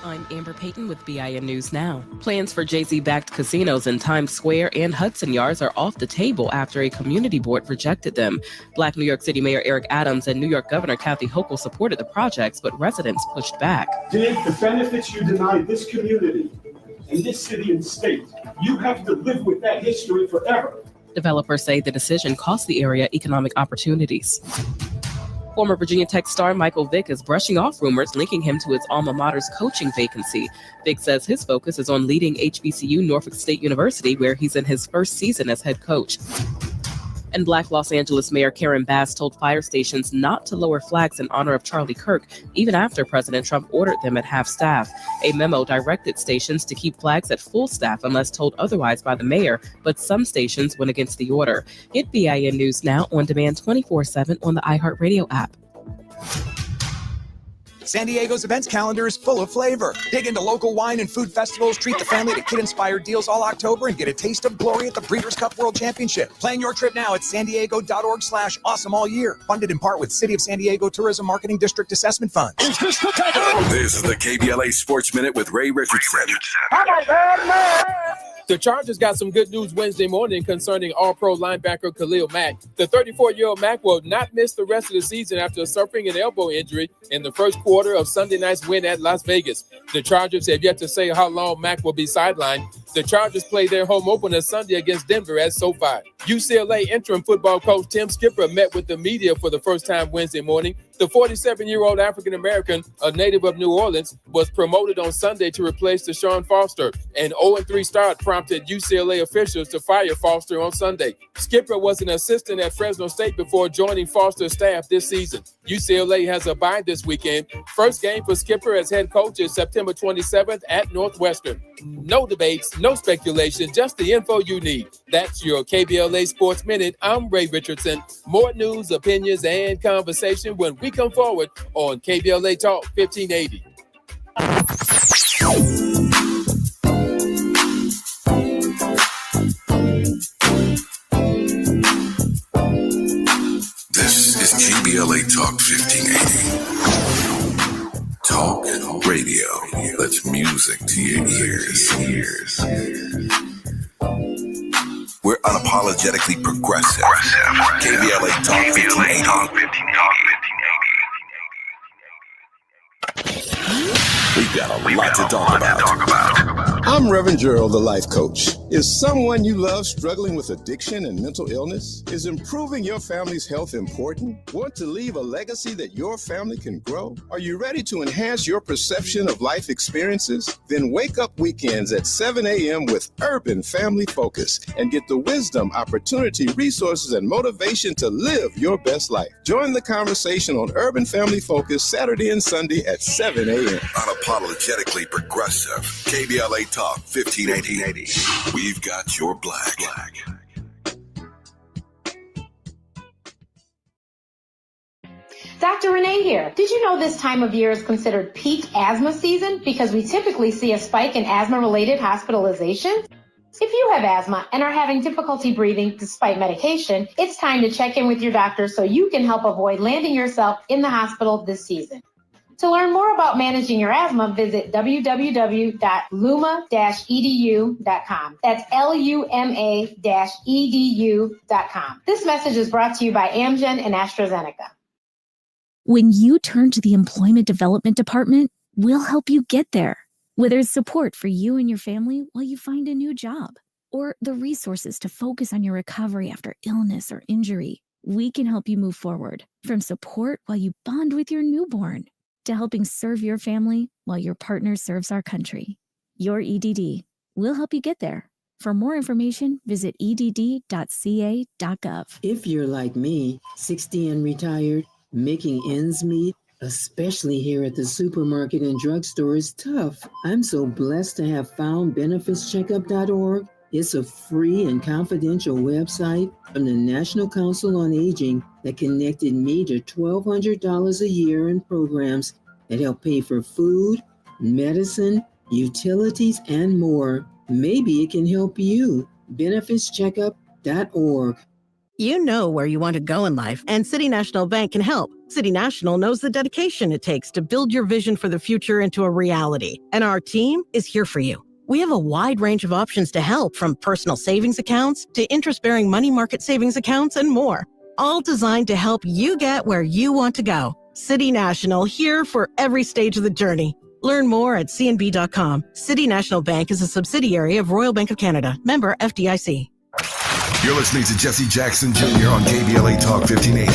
I'm Amber Payton with BIN News Now. Plans for Jay-Z-backed casinos in Times Square and Hudson Yards are off the table after a community board rejected them. Black New York City Mayor Eric Adams and New York Governor Kathy Hochul supported the projects, but residents pushed back. Dig the benefits you deny this community and this city and state. You have to live with that history forever. Developers say the decision cost the area economic opportunities. Former Virginia Tech star Michael Vick is brushing off rumors linking him to his alma mater's coaching vacancy. Vick says his focus is on leading HBCU Norfolk State University, where he's in his first season as head coach. And Black Los Angeles Mayor Karen Bass told fire stations not to lower flags in honor of Charlie Kirk, even after President Trump ordered them at half staff. A memo directed stations to keep flags at full staff unless told otherwise by the mayor, but some stations went against the order. Get BIN News Now on demand 24/7 on the iHeartRadio app. San Diego's events calendar is full of flavor. Dig into local wine and food festivals, treat the family to kid-inspired deals all October, and get a taste of glory at the Breeders' Cup World Championship. Plan your trip now at sandiego.org/awesome all year. Funded in part with City of San Diego Tourism Marketing District Assessment Funds. This is the KBLA Sports Minute with Ray Richardson. The Chargers got some good news Wednesday morning concerning All-Pro linebacker Khalil Mack. The 34-year-old Mack will not miss the rest of the season after suffering an elbow injury in the first quarter of Sunday night's win at Las Vegas. The Chargers have yet to say how long Mack will be sidelined. The Chargers play their home opener Sunday against Denver at SoFi. UCLA interim football coach Tim Skipper met with the media for the first time Wednesday morning. The 47-year-old African-American, a native of New Orleans, was promoted on Sunday to replace Deshaun Foster. An 0-3 start prompted UCLA officials to fire Foster on Sunday. Skipper was an assistant at Fresno State before joining Foster's staff this season. UCLA has a bye this weekend. First game for Skipper as head coach is September 27th at Northwestern. No debates, no speculation, just the info you need. That's your KBLA Sports Minute. I'm Ray Richardson. More news, opinions, and conversation when we come forward on KBLA Talk 1580. This is KBLA Talk 1580. Talk radio. That's music to your ears. We're unapologetically progressive. KBLA Talk 1580. We've got a lot to talk about. I'm Reverend Gerald, the life coach. Is someone you love struggling with addiction and mental illness? Is improving your family's health important? Want to leave a legacy that your family can grow? Are you ready to enhance your perception of life experiences? Then wake up weekends at 7 a.m. with Urban Family Focus and get the wisdom, opportunity, resources, and motivation to live your best life. Join the conversation on Urban Family Focus Saturday and Sunday at 7 a.m. Unapologetically progressive. KBLA Talk 1580. We've got your black. Dr. Renee here. Did you know this time of year is considered peak asthma season because we typically see a spike in asthma-related hospitalizations? If you have asthma and are having difficulty breathing despite medication, it's time to check in with your doctor so you can help avoid landing yourself in the hospital this season. To learn more about managing your asthma, visit www.luma-edu.com. That's LUMA-edu.com. This message is brought to you by Amgen and AstraZeneca. When you turn to the Employment Development Department, we'll help you get there. Whether it's support for you and your family while you find a new job, or the resources to focus on your recovery after illness or injury, we can help you move forward. From support while you bond with your newborn, to helping serve your family while your partner serves our country. Your EDD. We'll help you get there. For more information, visit edd.ca.gov. If you're like me, 60 and retired, making ends meet, especially here at the supermarket and drugstore, is tough. I'm so blessed to have found benefitscheckup.org. It's a free and confidential website from the National Council on Aging that connected me to $1,200 a year in programs that help pay for food, medicine, utilities, and more. Maybe it can help you. benefitscheckup.org. You know where you want to go in life, and City National Bank can help. City National knows the dedication it takes to build your vision for the future into a reality, and our team is here for you. We have a wide range of options to help, from personal savings accounts to interest-bearing money market savings accounts and more, all designed to help you get where you want to go. City National, here for every stage of the journey. Learn more at cnb.com. City National Bank is a subsidiary of Royal Bank of Canada, member FDIC. You're listening to Jesse Jackson Jr. on KBLA Talk 1580.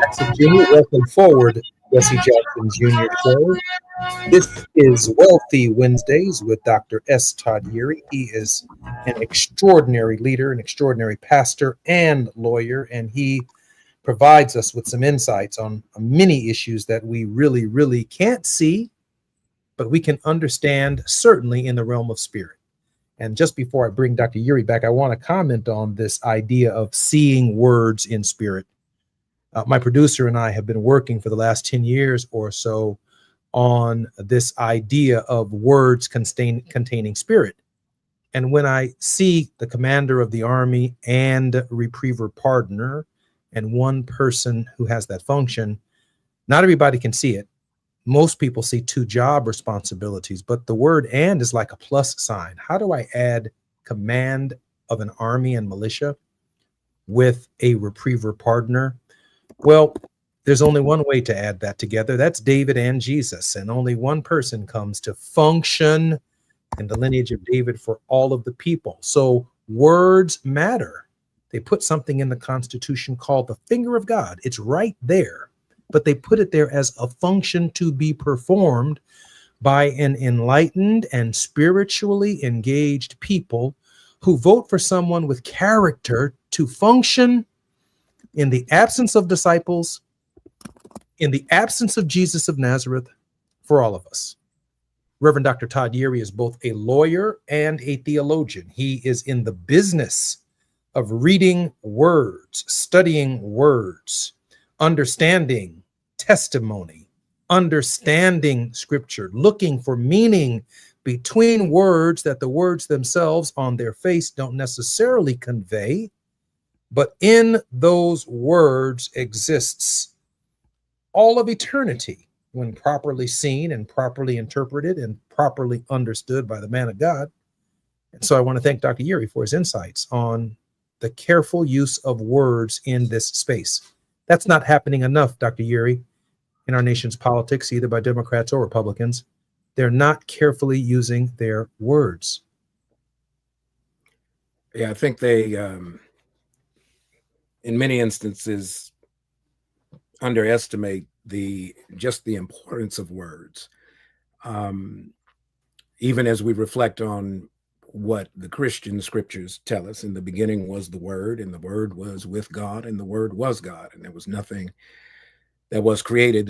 Jackson Jr., welcome forward, Jesse Jackson Jr. Show. This is Wealthy Wednesdays with Dr. S. Todd Yeary. He is an extraordinary leader, an extraordinary pastor and lawyer, and he provides us with some insights on many issues that we really, really can't see, but we can understand certainly in the realm of spirit. And just before I bring Dr. Yeary back, I want to comment on this idea of seeing words in spirit. My producer and I have been working for the last 10 years or so on this idea of words containing spirit. And when I see the commander of the army and repriever pardoner and one person who has that function, not everybody can see it. Most people see two job responsibilities, but the word "and" is like a plus sign. How do I add command of an army and militia with a repriever pardoner? Well, there's only one way to add that together. That's David and Jesus. And only one person comes to function in the lineage of David for all of the people. So words matter. They put something in the Constitution called the finger of God. It's right there, but they put it there as a function to be performed by an enlightened and spiritually engaged people who vote for someone with character to function in the absence of disciples, in the absence of Jesus of Nazareth, for all of us. Reverend Dr. Todd Yeary is both a lawyer and a theologian. He is in the business of reading words, studying words, understanding testimony, understanding scripture, looking for meaning between words that the words themselves on their face don't necessarily convey. But in those words exists all of eternity when properly seen and properly interpreted and properly understood by the man of God. And so I want to thank Dr. Yeary for his insights on the careful use of words in this space. That's not happening enough, Dr. Yeary, in our nation's politics, either by Democrats or Republicans. They're not carefully using their words. Yeah, I think they, in many instances, underestimate the importance of words. Even as we reflect on what the Christian scriptures tell us, in the beginning was the Word, and the Word was with God, and the Word was God, and there was nothing that was created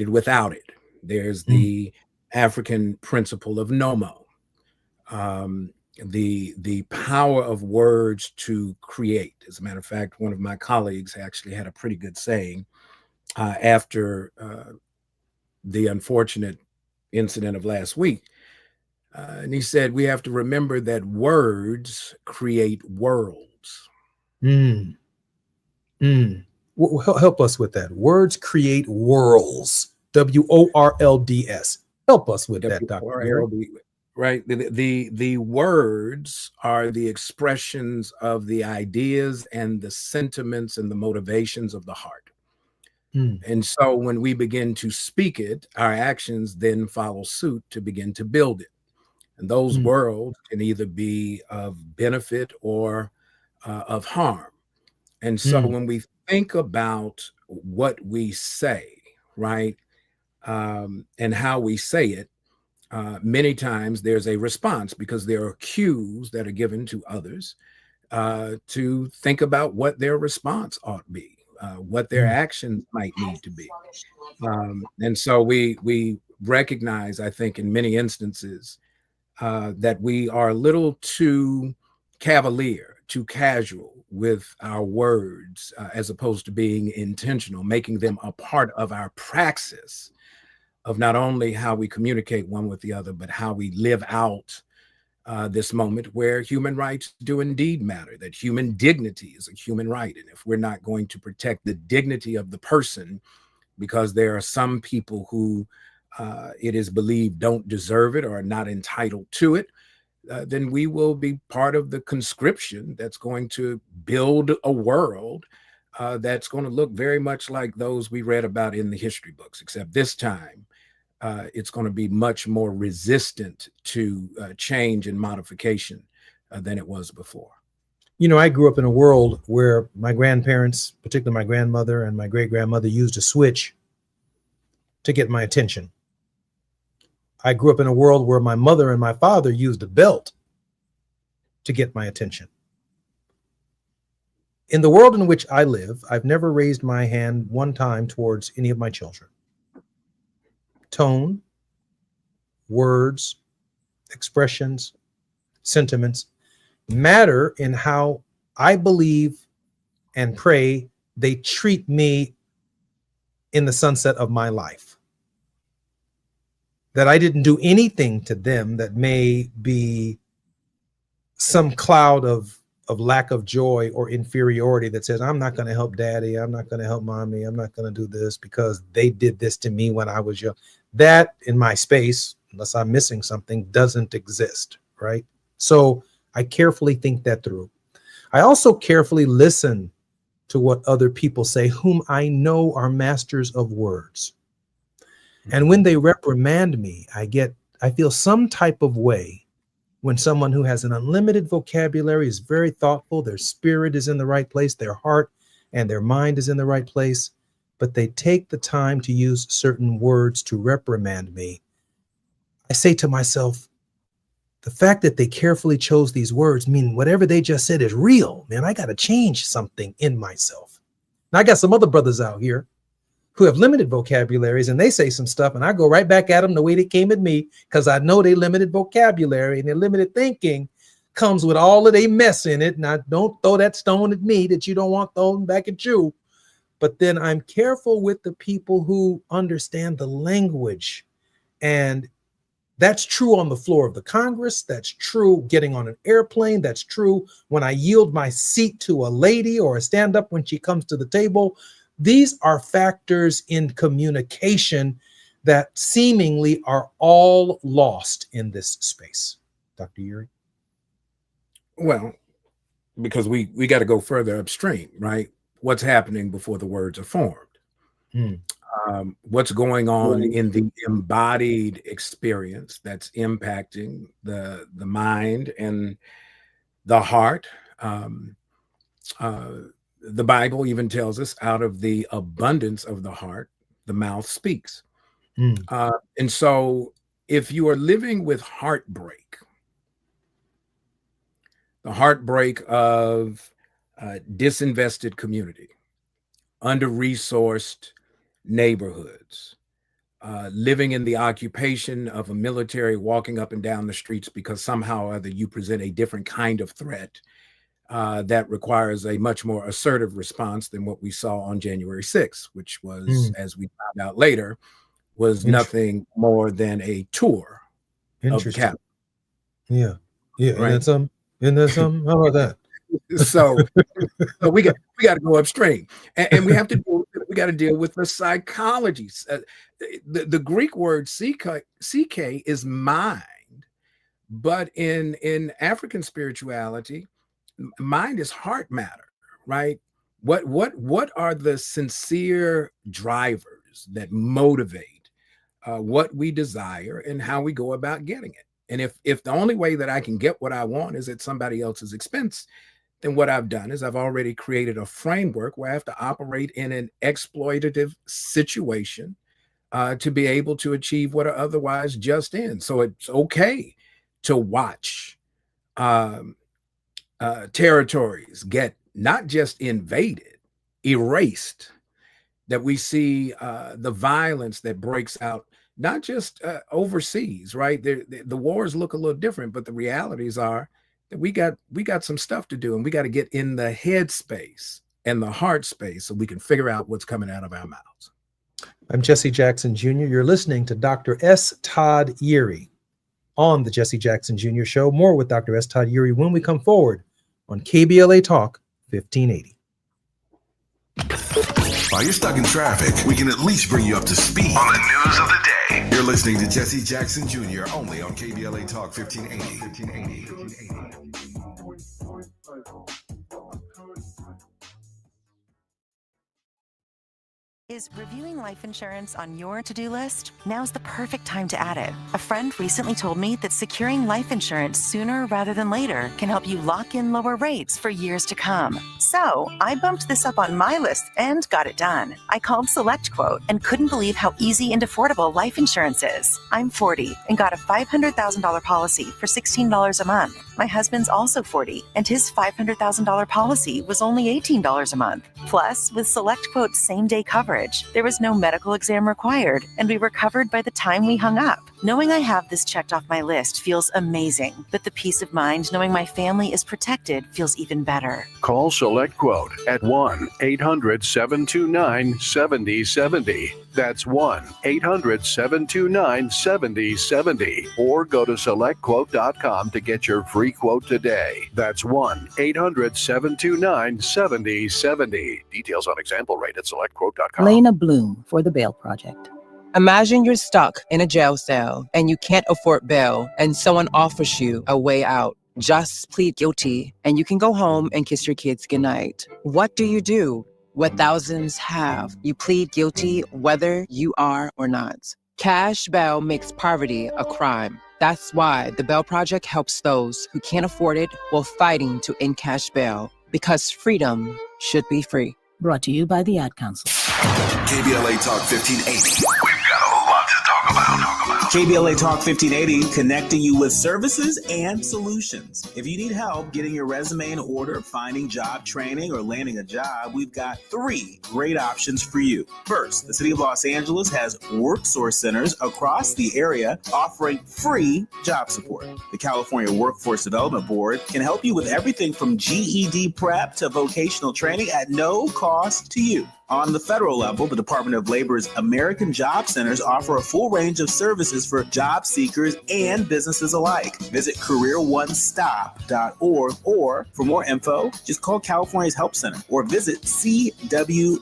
without it. There's the African principle of nomo, the power of words to create. As a matter of fact, one of my colleagues actually had a pretty good saying after the unfortunate incident of last week. And he said, we have to remember that words create worlds. Help us with that. Words create worlds. WORLDS. Help us with that, Dr. Gary. WRLD, right? The words are the expressions of the ideas and the sentiments and the motivations of the heart. And so when we begin to speak it, our actions then follow suit to begin to build it. And those worlds can either be of benefit or of harm. And so when we think about what we say, right, and how we say it, many times there's a response because there are cues that are given to others to think about what their response ought to be. What their actions might need to be. And so we recognize, I think, in many instances, that we are a little too cavalier, too casual with our words, as opposed to being intentional, making them a part of our praxis of not only how we communicate one with the other, but how we live out this moment where human rights do indeed matter, that human dignity is a human right. And if we're not going to protect the dignity of the person, because there are some people who it is believed don't deserve it or are not entitled to it, then we will be part of the conscription that's going to build a world that's going to look very much like those we read about in the history books, except this time it's going to be much more resistant to change and modification than it was before. You know, I grew up in a world where my grandparents, particularly my grandmother and my great-grandmother, used a switch to get my attention. I grew up in a world where my mother and my father used a belt to get my attention. In the world in which I live, I've never raised my hand one time towards any of my children. Tone, words, expressions, sentiments matter in how I believe and pray they treat me in the sunset of my life. That I didn't do anything to them that may be some cloud of lack of joy or inferiority that says, I'm not going to help daddy, I'm not going to help mommy, I'm not going to do this because they did this to me when I was young. That in my space, unless I'm missing something, doesn't exist, right? So I carefully think that through. I also carefully listen to what other people say, whom I know are masters of words. And when they reprimand me, I feel some type of way when someone who has an unlimited vocabulary is very thoughtful, their spirit is in the right place, their heart and their mind is in the right place, but they take the time to use certain words to reprimand me. I say to myself, the fact that they carefully chose these words mean whatever they just said is real. Man, I got to change something in myself. Now, I got some other brothers out here who have limited vocabularies and they say some stuff and I go right back at them the way they came at me because I know they limited vocabulary and their limited thinking comes with all of their mess in it. Now, don't throw that stone at me that you don't want thrown back at you. But then I'm careful with the people who understand the language. And that's true on the floor of the Congress. That's true getting on an airplane. That's true when I yield my seat to a lady or a stand up when she comes to the table. These are factors in communication that seemingly are all lost in this space. Dr. Uri? Well, because we got to go further upstream, right? What's happening before the words are formed? What's going on in the embodied experience that's impacting the mind and the heart? The Bible even tells us out of the abundance of the heart, the mouth speaks. And so if you are living with heartbreak, the heartbreak of disinvested community, under-resourced neighborhoods, living in the occupation of a military walking up and down the streets because somehow or other you present a different kind of threat that requires a much more assertive response than what we saw on January 6th, which was, as we found out later, was nothing more than a tour of the Capitol. Yeah. Right. Isn't that something? How about that? So we got to go upstream, and we have to We got to deal with the psychology. The Greek word psyche is mind, but in African spirituality, mind is heart matter, right? What are the sincere drivers that motivate what we desire and how we go about getting it? And if the only way that I can get what I want is at somebody else's expense, then what I've done is I've already created a framework where I have to operate in an exploitative situation to be able to achieve what are otherwise just ends. So it's okay to watch territories get not just invaded, erased, that we see the violence that breaks out, not just overseas, right? The wars look a little different, but the realities are that we got some stuff to do, and we got to get in the head space and the heart space so we can figure out what's coming out of our mouths. I'm Jesse Jackson Jr. You're listening to Dr. S. Todd Eury on the Jesse Jackson Jr. Show. More with Dr. S. Todd Eury when we come forward on KBLA Talk 1580. While you're stuck in traffic, we can at least bring you up to speed on the news of the day. You're listening to Jesse Jackson Jr. only on KBLA Talk 1580. Is reviewing life insurance on your to-do list? Now's the perfect time to add it. A friend recently told me that securing life insurance sooner rather than later can help you lock in lower rates for years to come. So I bumped this up on my list and got it done. I called SelectQuote and couldn't believe how easy and affordable life insurance is. I'm 40 and got a $500,000 policy for $16 a month. My husband's also 40 and his $500,000 policy was only $18 a month. Plus, with SelectQuote's same-day coverage, there was no medical exam required, and we were covered by the time we hung up. Knowing I have this checked off my list feels amazing, but the peace of mind knowing my family is protected feels even better. Call SelectQuote at 1-800-729-7070. That's 1-800-729-7070. Or go to SelectQuote.com to get your free quote today. That's 1-800-729-7070. Details on example rate at SelectQuote.com. Lena Bloom for the Bail Project. Imagine you're stuck in a jail cell and you can't afford bail, and someone offers you a way out. Just plead guilty and you can go home and kiss your kids goodnight. What do? What thousands have. You plead guilty whether you are or not. Cash bail makes poverty a crime. That's why the Bail Project helps those who can't afford it while fighting to end cash bail, because freedom should be free. Brought to you by the Ad Council. KBLA Talk 1580. We've got a lot to talk about. KBLA Talk 1580, connecting you with services and solutions. If you need help getting your resume in order, finding job training, or landing a job, we've got 3 great options for you. First, the City of Los Angeles has WorkSource centers across the area offering free job support. The California Workforce Development Board can help you with everything from GED prep to vocational training at no cost to you. On the federal level, the Department of Labor's American Job Centers offer a full range of services for job seekers and businesses alike. Visit careeronestop.org, or for more info, just call California's Help Center or visit cwdb.ca.gov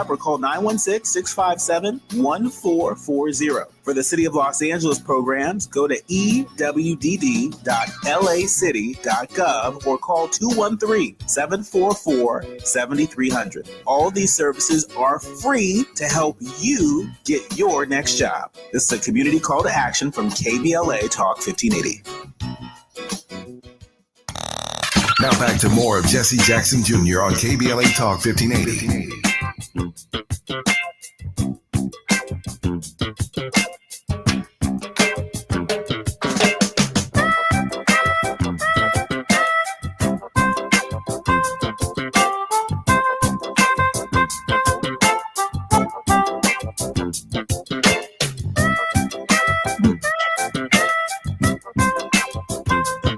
or call 916-657-1440. For the City of Los Angeles programs, go to ewd.lacity.gov or call 213-744-7300. All these services are free to help you get your next job. This is a community call to action from KBLA Talk 1580. Now back to more of Jesse Jackson Jr. on KBLA Talk 1580.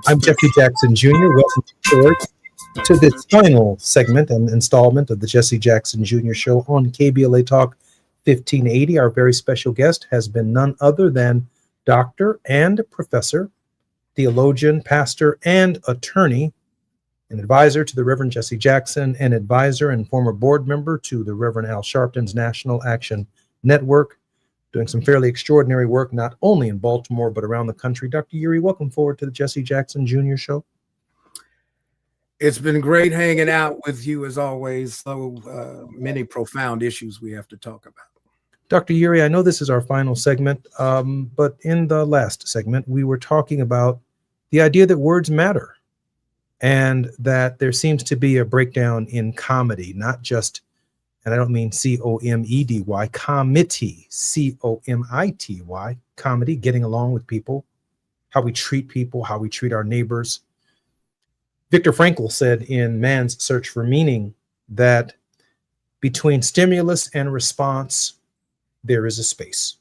I'm Jesse Jackson Jr. Welcome to this final segment and installment of the Jesse Jackson Jr. Show on KBLA Talk 1580. Our very special guest has been none other than Dr. and Professor, theologian, pastor, and attorney an advisor to the Reverend Jesse Jackson, an advisor and former board member to the Reverend Al Sharpton's National Action Network, doing some fairly extraordinary work, not only in Baltimore, but around the country. Dr. Uri, welcome forward to the Jesse Jackson Jr. Show. It's been great hanging out with you as always. So many profound issues we have to talk about. Dr. Uri, I know this is our final segment, but in the last segment, we were talking about the idea that words matter and that there seems to be a breakdown in comedy, not just, and I don't mean C-O-M-E-D-Y, comity, C-O-M-I-T-Y, comedy, getting along with people, how we treat people, how we treat our neighbors. Viktor Frankl said in Man's Search for Meaning that between stimulus and response, there is a space.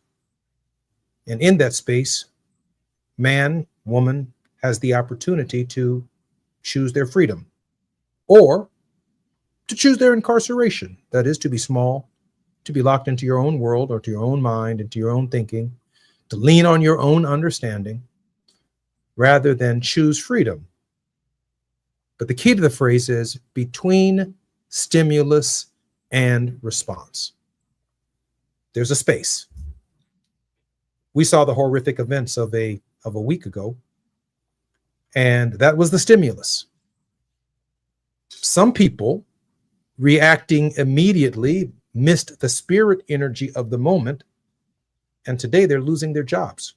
And in that space, man, woman has the opportunity to choose their freedom or to choose their incarceration. That is, to be small, to be locked into your own world or to your own mind, into your own thinking, to lean on your own understanding rather than choose freedom. But the key to the phrase is between stimulus and response. There's a space. We saw the horrific events of a week ago, and that was the stimulus. Some people reacting immediately missed the spirit energy of the moment, and today they're losing their jobs.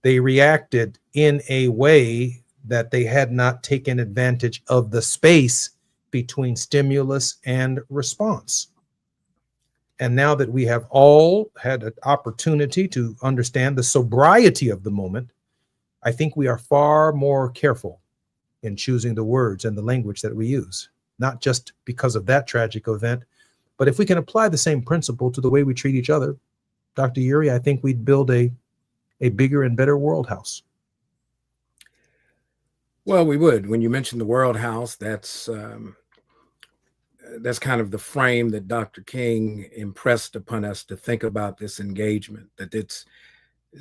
They reacted in a way that they had not taken advantage of the space between stimulus and response. And now that we have all had an opportunity to understand the sobriety of the moment, I think we are far more careful in choosing the words and the language that we use, not just because of that tragic event, but if we can apply the same principle to the way we treat each other, Dr. Uri, I think we'd build a bigger and better world house. Well, we would. When you mentioned the World House, that's kind of the frame that Dr. King impressed upon us to think about this engagement, that this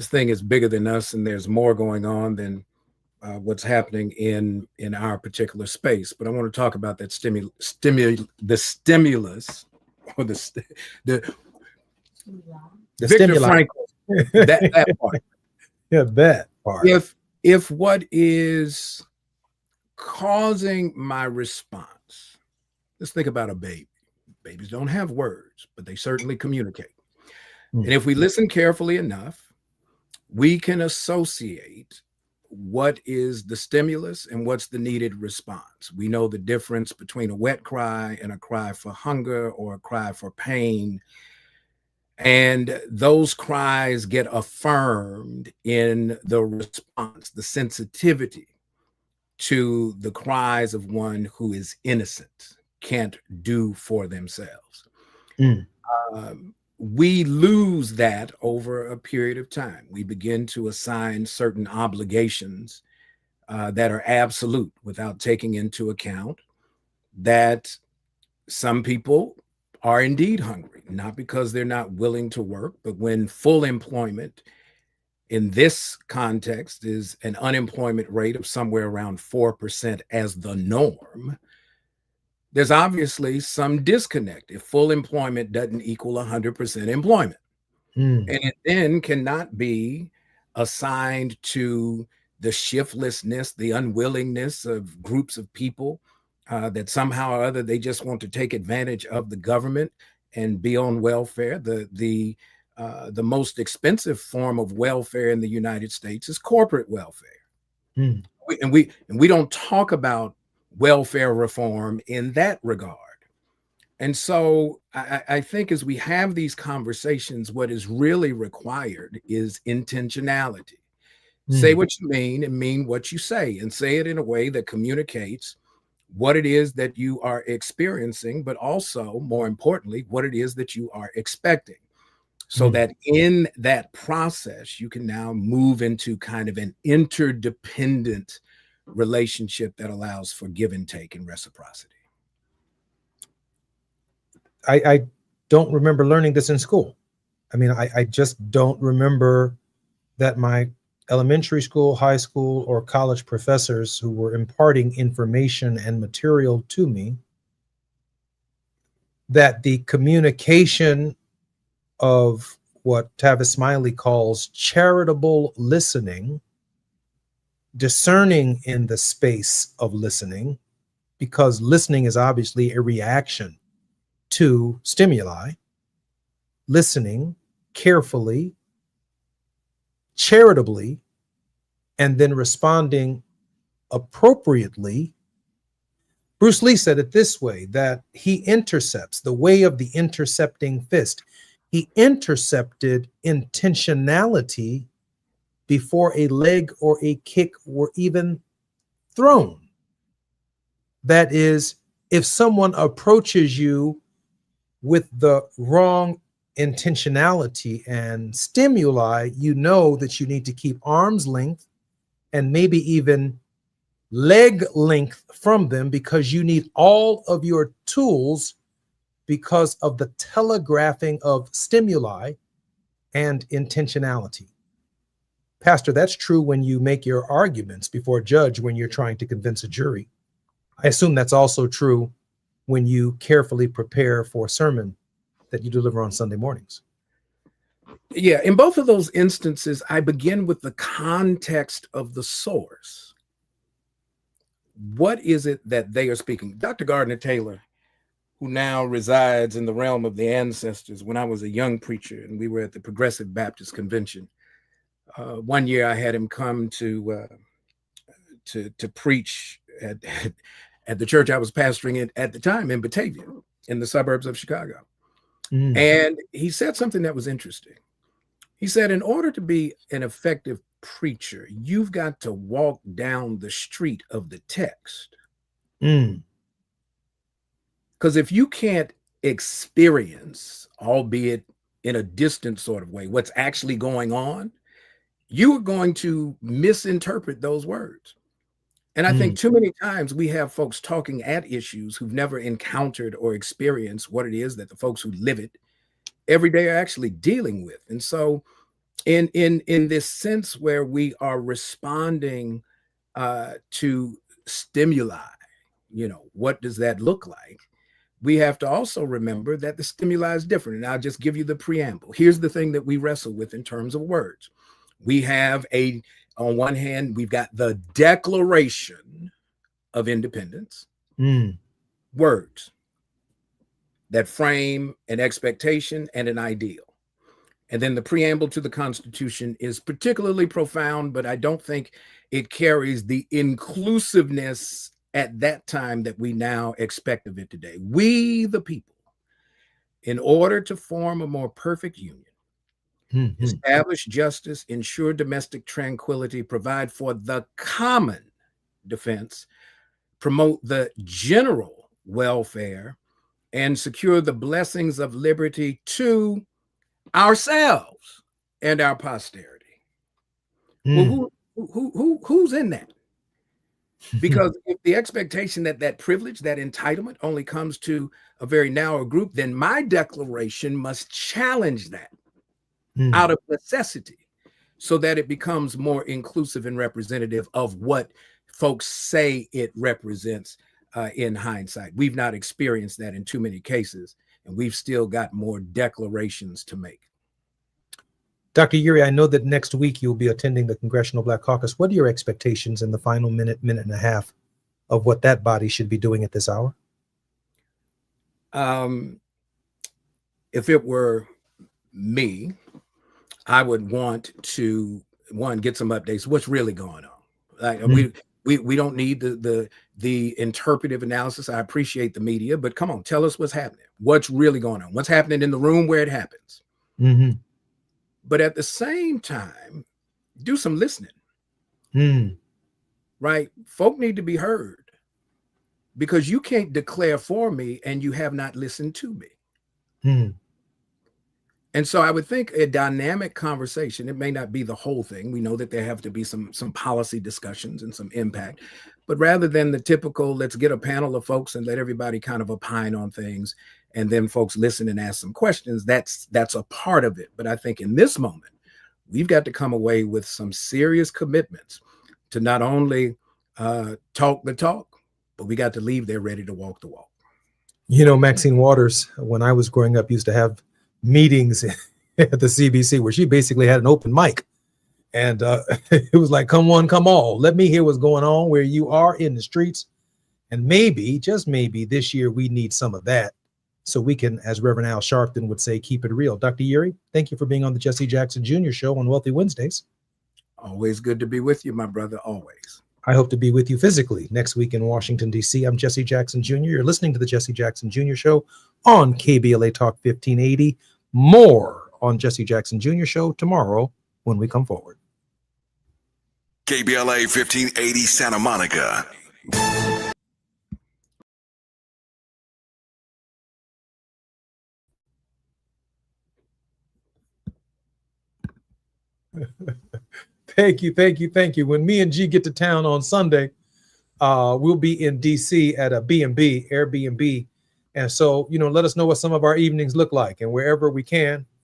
thing is bigger than us and there's more going on than what's happening in our particular space. But I want to talk about that the stimulus or the Viktor Frankl, that part. Yeah, that part. If what is causing my response, let's think about a baby. Babies don't have words, but they certainly communicate. And if we listen carefully enough, we can associate what is the stimulus and what's the needed response. We know the difference between a wet cry and a cry for hunger or a cry for pain. And those cries get affirmed in the response, the sensitivity to the cries of one who is innocent, can't do for themselves. We lose that over a period of time. We begin to assign certain obligations that are absolute without taking into account that some people are indeed hungry, not because they're not willing to work, but when full employment in this context is an unemployment rate of somewhere around 4% as the norm, there's obviously some disconnect if full employment doesn't equal 100% employment. And it then cannot be assigned to the shiftlessness, the unwillingness of groups of people that somehow or other they just want to take advantage of the government and be on welfare. The most expensive form of welfare in the United States is corporate welfare. And we don't talk about welfare reform in that regard. And so I think as we have these conversations, what is really required is intentionality. Say what you mean and mean what you say, and say it in a way that communicates what it is that you are experiencing, but also, more importantly, what it is that you are expecting. So that in that process, you can now move into kind of an interdependent relationship that allows for give and take and reciprocity. I don't remember learning this in school. I mean, I just don't remember that my elementary school, high school, or college professors who were imparting information and material to me that the communication of what Tavis Smiley calls charitable listening, discerning in the space of listening, because listening is obviously a reaction to stimuli, listening carefully, charitably, and then responding appropriately. Bruce Lee said it this way, that he intercepts, the way of the intercepting fist. He intercepted intentionality before a leg or a kick were even thrown. That is, if someone approaches you with the wrong intentionality and stimuli, you know that you need to keep arm's length and maybe even leg length from them, because you need all of your tools because of the telegraphing of stimuli and intentionality. Pastor, that's true when you make your arguments before a judge when you're trying to convince a jury. I assume that's also true when you carefully prepare for a sermon that you deliver on Sunday mornings. Yeah, in both of those instances, I begin with the context of the source. What is it that they are speaking? Dr. Gardner Taylor, who now resides in the realm of the ancestors, when I was a young preacher and we were at the Progressive Baptist Convention, one year I had him come to preach at the church I was pastoring at the time in Batavia, in the suburbs of Chicago. And he said something that was interesting. He said, in order to be an effective preacher, you've got to walk down the street of the text. Because if you can't experience, albeit in a distant sort of way, what's actually going on, you are going to misinterpret those words. And I think too many times we have folks talking at issues who've never encountered or experienced what it is that the folks who live it every day are actually dealing with. And so in this sense where we are responding to stimuli, what does that look like? We have to also remember that the stimuli is different. And I'll just give you the preamble. Here's the thing that we wrestle with in terms of words. We have on one hand, we've got the Declaration of Independence, words that frame an expectation and an ideal. And then the preamble to the Constitution is particularly profound, but I don't think it carries the inclusiveness at that time that we now expect of it today. We, the people, in order to form a more perfect union, establish justice, ensure domestic tranquility, provide for the common defense, promote the general welfare, and secure the blessings of liberty to ourselves and our posterity. Well, who's in that? Because if the expectation that privilege, that entitlement only comes to a very narrow group, then my declaration must challenge that out of necessity so that it becomes more inclusive and representative of what folks say it represents in hindsight. We've not experienced that in too many cases, and we've still got more declarations to make. Dr. Uri, I know that next week you'll be attending the Congressional Black Caucus. What are your expectations in the final minute and a half of what that body should be doing at this hour? If it were me, I would want to, get some updates. What's really going on? Like, we don't need the interpretive analysis. I appreciate the media, but come on, tell us what's happening. What's really going on? What's happening in the room where it happens? But at the same time, do some listening. Right? Folk need to be heard, because you can't declare for me and you have not listened to me. And so I would think a dynamic conversation, it may not be the whole thing. We know that there have to be some policy discussions and some impact, but rather than the typical, let's get a panel of folks and let everybody kind of opine on things, and then folks listen and ask some questions, that's a part of it. But I think in this moment, we've got to come away with some serious commitments to not only talk the talk, but we got to leave there ready to walk the walk. You know, Maxine Waters, when I was growing up, used to have meetings at the CBC where she basically had an open mic. And it was like, come one, come all. Let me hear what's going on where you are in the streets. And maybe, just maybe, this year we need some of that so we can, as Reverend Al Sharpton would say, keep it real. Dr. Yuri, thank you for being on the Jesse Jackson Jr. Show on Wealthy Wednesdays. Always good to be with you, my brother, always. I hope to be with you physically next week in Washington, D.C. I'm Jesse Jackson Jr. You're listening to the Jesse Jackson Jr. Show on KBLA Talk 1580. More on Jesse Jackson Jr. Show tomorrow when we come forward. KBLA 1580 Santa Monica. Thank you, thank you, thank you. When me and G get to town on Sunday, we'll be in D.C. at a B&B, Airbnb. And so, let us know what some of our evenings look like. And wherever we can,